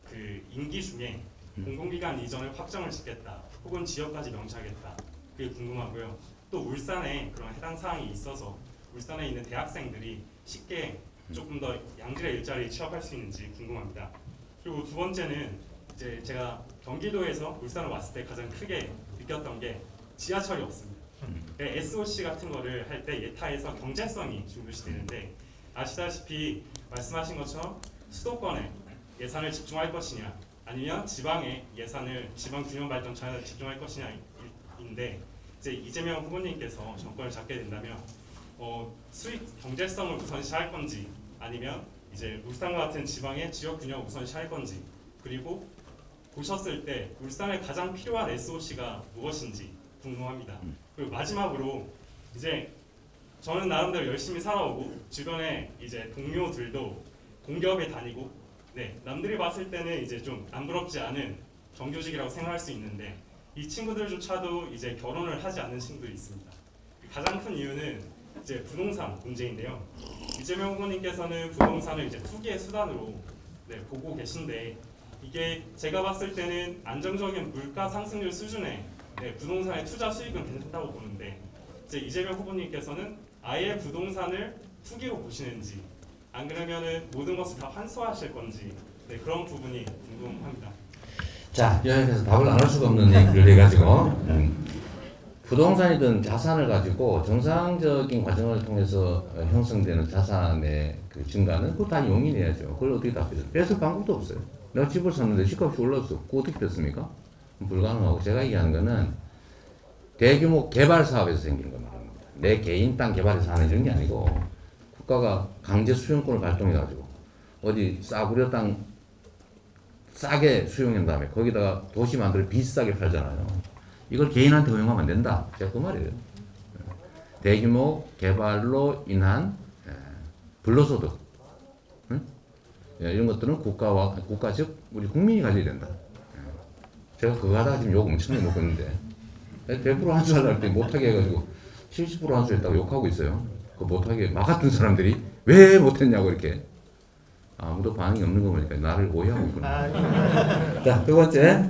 그 임기 중에 공공기관 이전을 확정을 짓겠다 혹은 지역까지 명시하겠다 그게 궁금하고요. 또 울산에 그런 해당 사항이 있어서 울산에 있는 대학생들이 쉽게 조금 더 양질의 일자리에 취업할 수 있는지 궁금합니다. 그리고 두 번째는 이제 제가 경기도에서 울산을 왔을 때 가장 크게 느꼈던 게 지하철이 없습니다. SOC 같은 거를 할 때 예타에서 경제성이 중요시되는데 아시다시피 말씀하신 것처럼 수도권에 예산을 집중할 것이냐 아니면 지방에 예산을 지방 균형 발전 차원에 집중할 것이냐인데 이제 이재명 후보님께서 정권을 잡게 된다면 수익 경제성을 우선시할 건지 아니면 이제 울산과 같은 지방의 지역 균형을 우선시할 건지 그리고 보셨을 때 울산에 가장 필요한 SOC가 무엇인지 궁금합니다. 그리고 마지막으로 이제 저는 나름대로 열심히 살아오고 주변에 이제 동료들도 공기업에 다니고 남들이 봤을 때는 이제 좀 안 부럽지 않은 정규직이라고 생각할 수 있는데 이 친구들조차도 이제 결혼을 하지 않는 친구들이 있습니다. 가장 큰 이유는 이제 부동산 문제인데요. 이재명 후보님께서는 부동산을 이제 투기의 수단으로 보고 계신데 이게 제가 봤을 때는 안정적인 물가 상승률 수준의 부동산의 투자 수익은 괜찮다고 보는데 이제 이재명 후보님께서는 아예 부동산을 투기로 보시는지 안 그러면은 모든 것을 다 환수하실 건지 그런 부분이 궁금합니다. 자, 여기서 답을 안 할 수가 없는 얘기를 해가지고 부동산이든 자산을 가지고 정상적인 과정을 통해서 형성되는 자산의 그 증가는 그거 다 용인해야죠. 그걸 어떻게 답해요? 뺏을 방법도 없어요. 내가 집을 샀는데 집값이 올랐어. 그거 어떻게 뺐습니까? 불가능하고 제가 얘기하는 거는 대규모 개발 사업에서 생기는 거 말합니다. 내 개인 땅 개발해서 하는 이런 게 아니고 국가가 강제 수용권을 발동해가지고 어디 싸구려 땅 싸게 수용한 다음에 거기다가 도시 만들어 비싸게 팔잖아요. 이걸 개인한테 허용하면 안 된다. 제가 그 말이에요. 대규모 개발로 인한 불로소득 이런 것들은 국가 즉 우리 국민이 가져야 된다. 제가 그거 하다가 지금 욕 엄청 먹고 있는데 100% 환수하려고 할 때 못하게 해가지고 70% 환수했다고 욕하고 있어요. 그 못하게 막았던 사람들이 왜 못했냐고 이렇게 아무도 반응이 없는 거 보니까 나를 오해하고 있구나. 자, 두 번째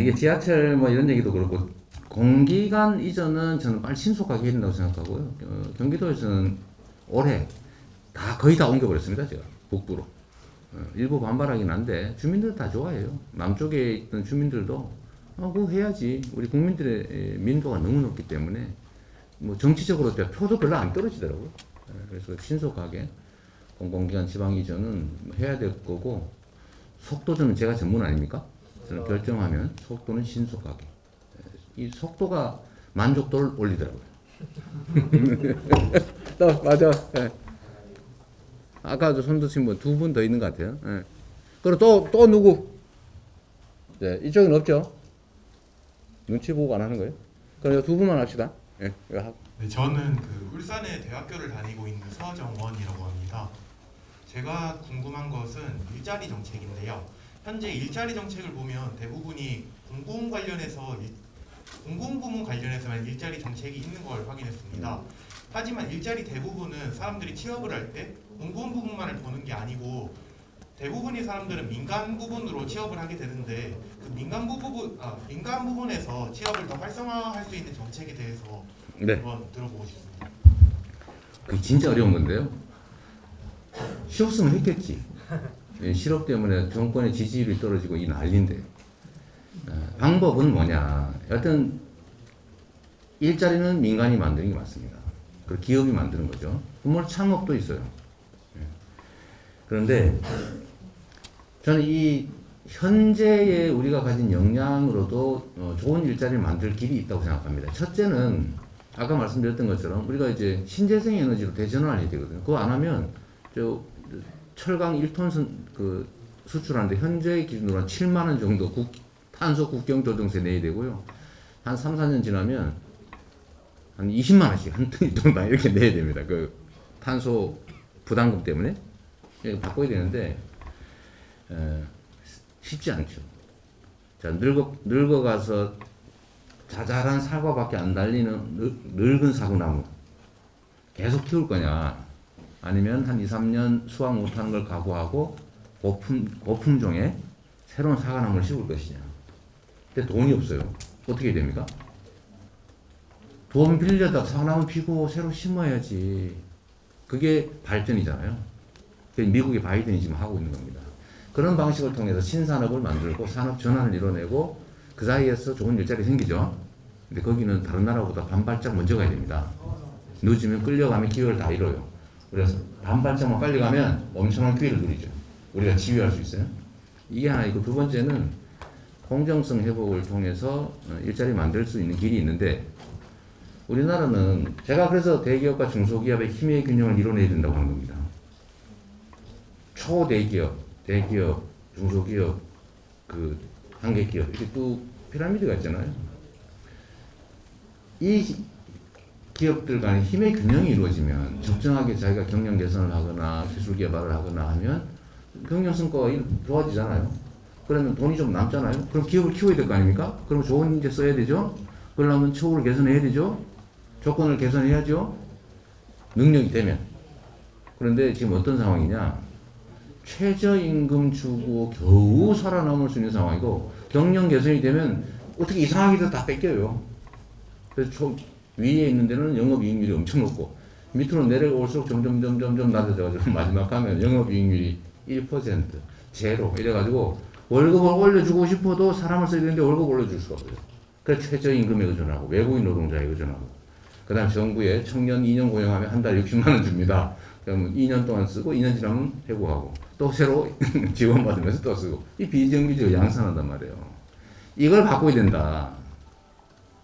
이게 지하철 뭐 이런 얘기도 그렇고 공기관 이전은 저는 빨리 신속하게 해야 된다고 생각하고요. 경기도에서는 올해 거의 다 옮겨버렸습니다. 제가 북부로. 일부 반발하긴 한데 주민들 다 좋아해요. 남쪽에 있던 주민들도 그거 해야지. 우리 국민들의 민도가 너무 높기 때문에 뭐 정치적으로 표도 별로 안 떨어지더라고요. 그래서 신속하게 공공기관 지방 이전은 해야 될 거고 속도는 제가 전문 아닙니까? 저는 결정하면 속도는 신속하게. 이 속도가 만족도를 올리더라고요. 또 맞아. 네. 아까 손 드신 분 2분 더 있는 것 같아요. 네. 그리고 또 누구? 네, 이쪽은 없죠? 눈치 보고 안 하는 거예요? 그럼 2분만 합시다. 네, 네, 저는 그 울산의 대학교를 다니고 있는 서정원이라고 합니다. 제가 궁금한 것은 일자리 정책인데요. 현재 일자리 정책을 보면 대부분이 공공부문 관련해서만 일자리 정책이 있는 걸 확인했습니다. 하지만 일자리 대부분은 사람들이 취업을 할 때 공공부문만을 보는 게 아니고 대부분의 사람들은 민간 부분으로 취업을 하게 되는데 그 민간 부분에서 취업을 더 활성화할 수 있는 정책에 대해서 한번 들어보고 싶습니다. 그게 진짜 어려운 건데요. 쉬웠으면 했겠지. 실업 때문에 정권의 지지율이 떨어지고 이 난리인데 방법은 뭐냐. 여튼 일자리는 민간이 만드는 게 맞습니다. 그리고 기업이 만드는 거죠. 물론 창업도 있어요. 그런데 저는 이 현재의 우리가 가진 역량으로도 좋은 일자리를 만들 길이 있다고 생각합니다. 첫째는 아까 말씀드렸던 것처럼 우리가 이제 신재생 에너지로 대전환을 해야 되거든요. 그거 안 하면 철강 1톤 수출하는데 현재 기준으로 한 7만 원 정도 탄소 국경 조정세 내야 되고요. 한 3, 4년 지나면 한 20만 원씩 한 톤, 2톤 이렇게 내야 됩니다. 그 탄소 부담금 때문에 바꿔야 되는데 쉽지 않죠. 자, 늙어가서 자잘한 사과밖에 안 달리는 늙은 사과나무 계속 키울 거냐, 아니면 한 2, 3년 수확 못하는 걸 각오하고 고품종의 새로운 사과나무를 심을 것이냐. 근데 돈이 없어요. 어떻게 해야 됩니까? 돈 빌려다 사과나무 피고 새로 심어야지. 그게 발전이잖아요. 미국의 바이든이 지금 하고 있는 겁니다. 그런 방식을 통해서 신산업을 만들고 산업 전환을 이뤄내고 그 사이에서 좋은 일자리 생기죠. 근데 거기는 다른 나라보다 반발짝 먼저 가야 됩니다. 늦으면 끌려가면 기회를 다 잃어요. 그래서 반발짝만 빨리 가면 엄청난 기회를 누리죠. 우리가 지휘할 수 있어요. 이게 하나 있고, 두 번째는 공정성 회복을 통해서 일자리 만들 수 있는 길이 있는데, 우리나라는 제가 그래서 대기업과 중소기업의 힘의 균형을 이뤄내야 된다고 하는 겁니다. 초대기업, 대기업, 중소기업, 한계기업, 이렇게 또 피라미드가 있잖아요. 이 기업들 간의 힘의 균형이 이루어지면 적정하게 자기가 경영 개선을 하거나 기술 개발을 하거나 하면 경영 성과가 좋아지잖아요. 그러면 돈이 좀 남잖아요. 그럼 기업을 키워야 될 거 아닙니까? 그럼 좋은 인재 써야 되죠. 그러려면 처우를 개선해야 되죠. 조건을 개선해야죠. 능력이 되면. 그런데 지금 어떤 상황이냐? 최저임금 주고 겨우 살아남을 수 있는 상황이고, 경영 개선이 되면 어떻게 이상하게도 다 뺏겨요. 그래서 위에 있는 데는 영업이익률이 엄청 높고 밑으로 내려올수록 점점 낮아져가지고 마지막 가면 영업이익률이 1%, 제로 이래가지고 월급을 올려주고 싶어도 사람을 써야 되는데 월급 올려줄 수가 없어요. 그래서 최저임금에 의존하고 외국인 노동자에 의존하고, 그 다음 정부에 청년 2년 고용하면 한 달 60만 원 줍니다. 그러면 2년 동안 쓰고 2년 지나면 해고하고 또 새로 지원받으면서 또 쓰고, 이 비정규직을 양산한단 말이에요. 이걸 바꿔야 된다.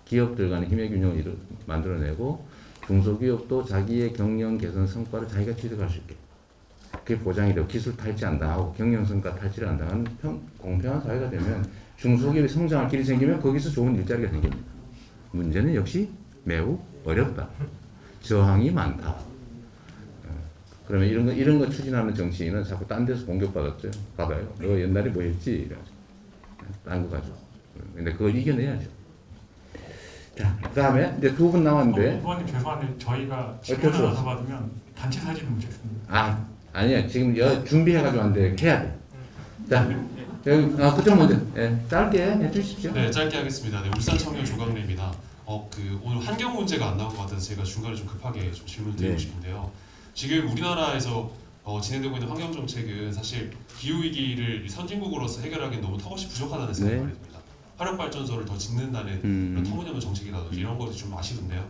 기업들 간의 힘의 균형을 만들어내고 중소기업도 자기의 경영 개선 성과를 자기가 취득할 수 있게, 그게 보장이 되고 기술 탈취 안 당하고 경영 성과 탈취를 안 당하는 공평한 사회가 되면 중소기업이 성장할 길이 생기면 거기서 좋은 일자리가 생깁니다. 문제는 역시 매우 어렵다. 저항이 많다. 그러면 이런 거 추진하는 정치인은 자꾸 딴 데서 공격받았죠. 봐봐요. 너 옛날에 뭐 했지? 이래가지고. 딴 거 가지고. 근데 그걸 이겨내야죠. 자, 그 다음에 이제 두 분 남았는데. 후보님 죄송한데 저희가 질문을 나눠 받으면 단체 사진을 못 찍습니다. 아니야. 지금 준비해가지고 왔는데 해야 돼. 자, 여기 그쪽 먼저. 짧게 해주십시오. 네, 짧게 하겠습니다. 네, 울산 청년 조강래입니다. 오늘 환경 문제가 안 나온 것 같아서 제가 중간에 좀 급하게 좀 질문을 드리고 싶은데요. 지금 우리나라에서 진행되고 있는 환경 정책은 사실 기후 위기를 선진국으로서 해결하기엔 너무 턱없이 부족하다는 생각이 많이 듭니다. 화력 발전소를 더 짓는다는 그런 터무니없는 정책이라든지 이런 것이 좀 아쉬운데요.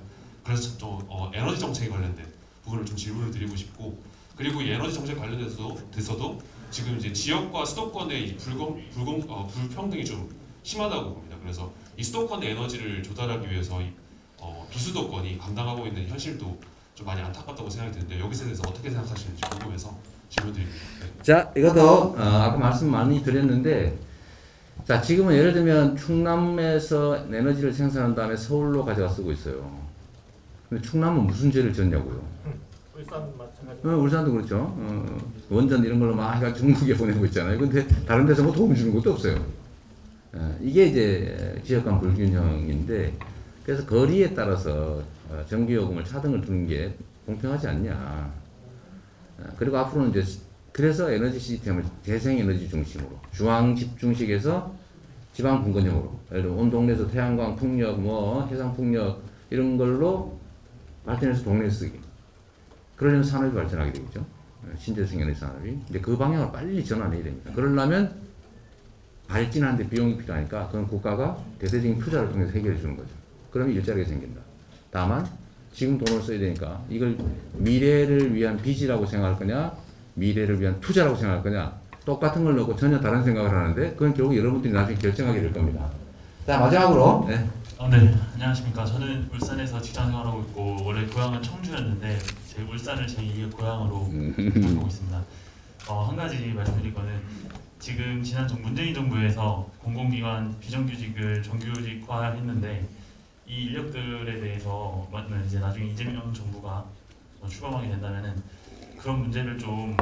그래서 좀 에너지 정책에 관련된 부분을 좀 질문을 드리고 싶고, 그리고 이 에너지 정책 관련돼서도 지금 이제 지역과 수도권의 불평등이 좀 심하다고 봅니다. 그래서 이 수도권의 에너지를 조달하기 위해서 비수도권이 감당하고 있는 현실도 좀 많이 안타깝다고 생각이 드는데 여기서 대해서 어떻게 생각하시는지 궁금해서 질문드립니다. 네. 자, 이것도 아까 말씀 많이 드렸는데, 자, 지금은 예를 들면 충남에서 에너지를 생산한 다음에 서울로 가져가 쓰고 있어요. 근데 충남은 무슨 죄를 졌냐고요? 울산 마찬가지. 울산도 그렇죠. 원전 이런 걸로 막 해가지고 중국에 보내고 있잖아요. 근데 다른 데서 뭐 도움 주는 것도 없어요. 이게 이제 지역 간 불균형인데, 그래서 거리에 따라서 전기요금을 차등을 두는 게 공평하지 않냐. 그리고 앞으로는 이제 그래서 에너지 시스템을 재생에너지 중심으로, 중앙 집중식에서 지방 분권형으로, 예를 들면 온 동네에서 태양광 풍력, 뭐 해상 풍력 이런 걸로 발전해서 동네 쓰기. 그러려면 산업이 발전하게 되겠죠. 신재생 에너지 산업이. 근데 그 방향을 빨리 전환해야 됩니다. 그러려면 발진하는데 비용이 필요하니까 그건 국가가 대대적인 투자를 통해서 해결해 주는 거죠. 그러면 일자리가 생긴다. 다만 지금 돈을 써야 되니까 이걸 미래를 위한 빚이라고 생각할 거냐, 미래를 위한 투자라고 생각할 거냐, 똑같은 걸 넣고 전혀 다른 생각을 하는데 그건 결국 여러분들이 나중에 결정하게 될 겁니다. 자, 마지막으로. 네, 안녕하십니까. 저는 울산에서 직장 생활하고 있고 원래 고향은 청주였는데 제 울산을 제2의 고향으로 생각하고 있습니다. 한 가지 말씀드릴 거는 지금 지난 문재인 정부에서 공공기관 비정규직을 정규직화했는데 이 인력들에 대해서 이제 나중에 이재명 정부가 출범하게 된다면은 그런 문제를 좀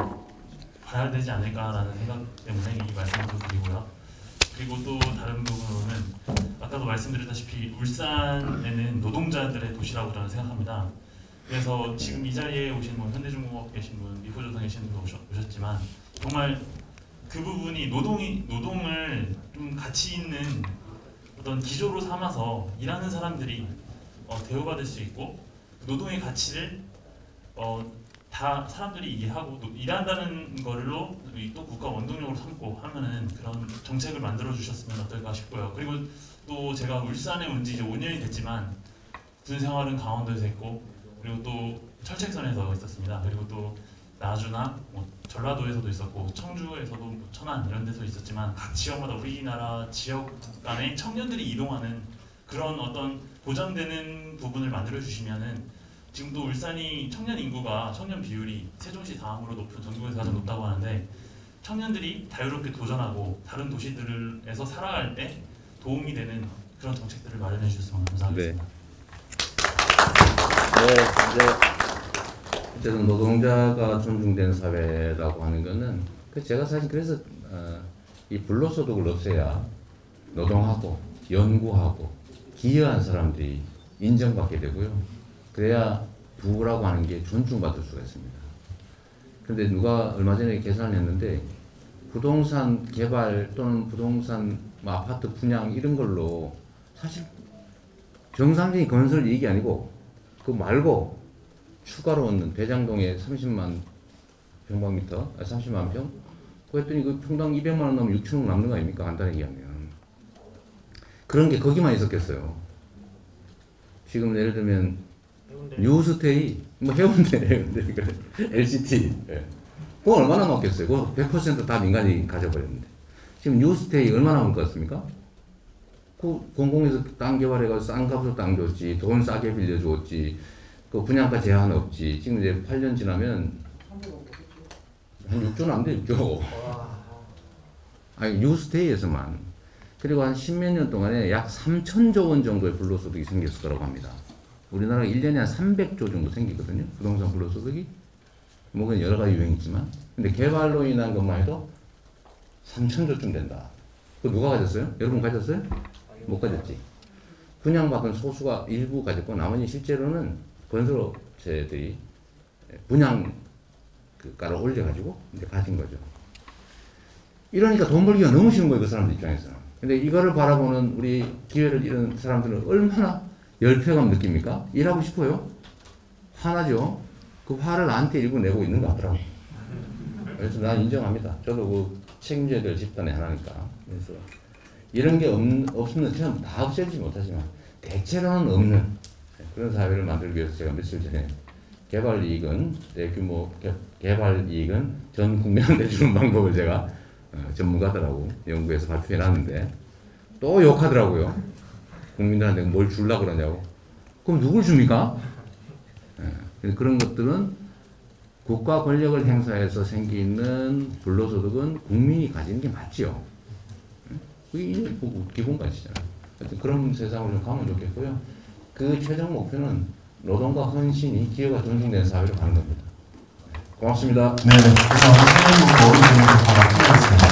봐야 되지 않을까라는 생각 때문에 이 말씀을 드리고요. 그리고 또 다른 부분으로는 아까도 말씀드렸다시피 울산에는 노동자들의 도시라고 저는 생각합니다. 그래서 지금 이 자리에 오신 현대중공업 계신 분, 미포조선 계신 분도 오셨지만 정말 그 부분이 노동을 좀 가치 있는 어떤 기조로 삼아서 일하는 사람들이 대우받을 수 있고 노동의 가치를 다 사람들이 이해하고 또 일한다는 걸로 또 국가 원동력으로 삼고 하면은 그런 정책을 만들어 주셨으면 어떨까 싶고요. 그리고 또 제가 울산에 온 지 이제 5년이 됐지만 군 생활은 강원도에서 했고 그리고 또 철책선에서 있었습니다. 그리고 또 나주나 전라도에서도 있었고 청주에서도 천안 이런 데서 있었지만 각 지역마다 우리나라 지역 간에 청년들이 이동하는 그런 어떤 보장되는 부분을 만들어 주시면은 지금도 울산이 청년 인구가 청년 비율이 세종시 다음으로 높은 전국에서 가장 높다고 하는데 청년들이 자유롭게 도전하고 다른 도시들에서 살아갈 때 도움이 되는 그런 정책들을 마련해 주셨으면 감사하겠습니다. 어쨌든 노동자가 존중되는 사회라고 하는 거는 제가 사실 그래서 이 불로소득을 없애야 노동하고 연구하고 기여한 사람들이 인정받게 되고요. 그래야 부라고 하는 게 존중받을 수가 있습니다. 그런데 누가 얼마 전에 계산을 했는데 부동산 개발 또는 부동산 아파트 분양 이런 걸로 사실 정상적인 건설 이익이 아니고 그거 말고 추가로 얻는 대장동에 30만 평방미터, 30만 평? 그랬더니 그 평당 200만 원 넘으면 6천억 남는 거 아닙니까? 간단하게 얘기하면. 그런 게 거기만 있었겠어요. 지금 예를 들면 뉴스테이, 뭐 해운대, LCT, 그거 얼마나 먹겠어요? 그거 100% 다 민간이 가져버렸는데. 지금 뉴스테이 얼마나 먹을 것 같습니까? 그 공공에서 땅 개발해가지고 싼 값으로 땅 줬지, 돈 싸게 빌려줬지, 그 분양가 제한 없지. 지금 이제 8년 지나면 한 6조는 안 돼, 6조. 아니, 뉴스테이에서만. 그리고 한 10몇 년 동안에 약 3천조 원 정도의 불로소득이 생겼을 거라고 합니다. 우리나라가 1년에 한 300조 정도 생기거든요. 부동산 불로소득이. 뭐 그건 여러 가지 유형이 있지만. 근데 개발로 인한 것만 해도 3,000조쯤 된다. 그거 누가 가졌어요? 여러분 가졌어요? 못 가졌지. 분양받은 소수가 일부 가졌고 나머지 실제로는 건설업체들이 분양 가를 올려가지고 이제 가진 거죠. 이러니까 돈 벌기가 너무 쉬운 거예요. 그 사람들 입장에서는. 근데 이거를 바라보는 우리 기회를 잃은 사람들은 얼마나 열패감 느낍니까? 일하고 싶어요? 화나죠? 그 화를 나한테 일부 내고 있는 것 같더라고요. 그래서 난 인정합니다. 저도 그 책임져야 될 집단의 하나니까. 그래서 이런 게 없으면 참 다 없애지 못하지만 대체로는 없는 그런 사회를 만들기 위해서 제가 며칠 전에 개발 이익은 대규모 개발 이익은 전 국민한테 주는 방법을 제가 전문가들하고 연구해서 발표해 놨는데 또 욕하더라고요. 국민들한테 뭘 주려고 그러냐고. 그럼 누굴 줍니까? 그런 것들은 국가 권력을 행사해서 생기는 불로소득은 국민이 가지는 게 맞죠. 그게 기본 가치잖아요. 하여튼 그런 세상으로 좀 가면 좋겠고요. 그 최종 목표는 노동과 헌신이 기회가 존중되는 사회로 가는 겁니다. 고맙습니다. 네, 그래서 선생님부터 어른 분부터 다 마치겠습니다.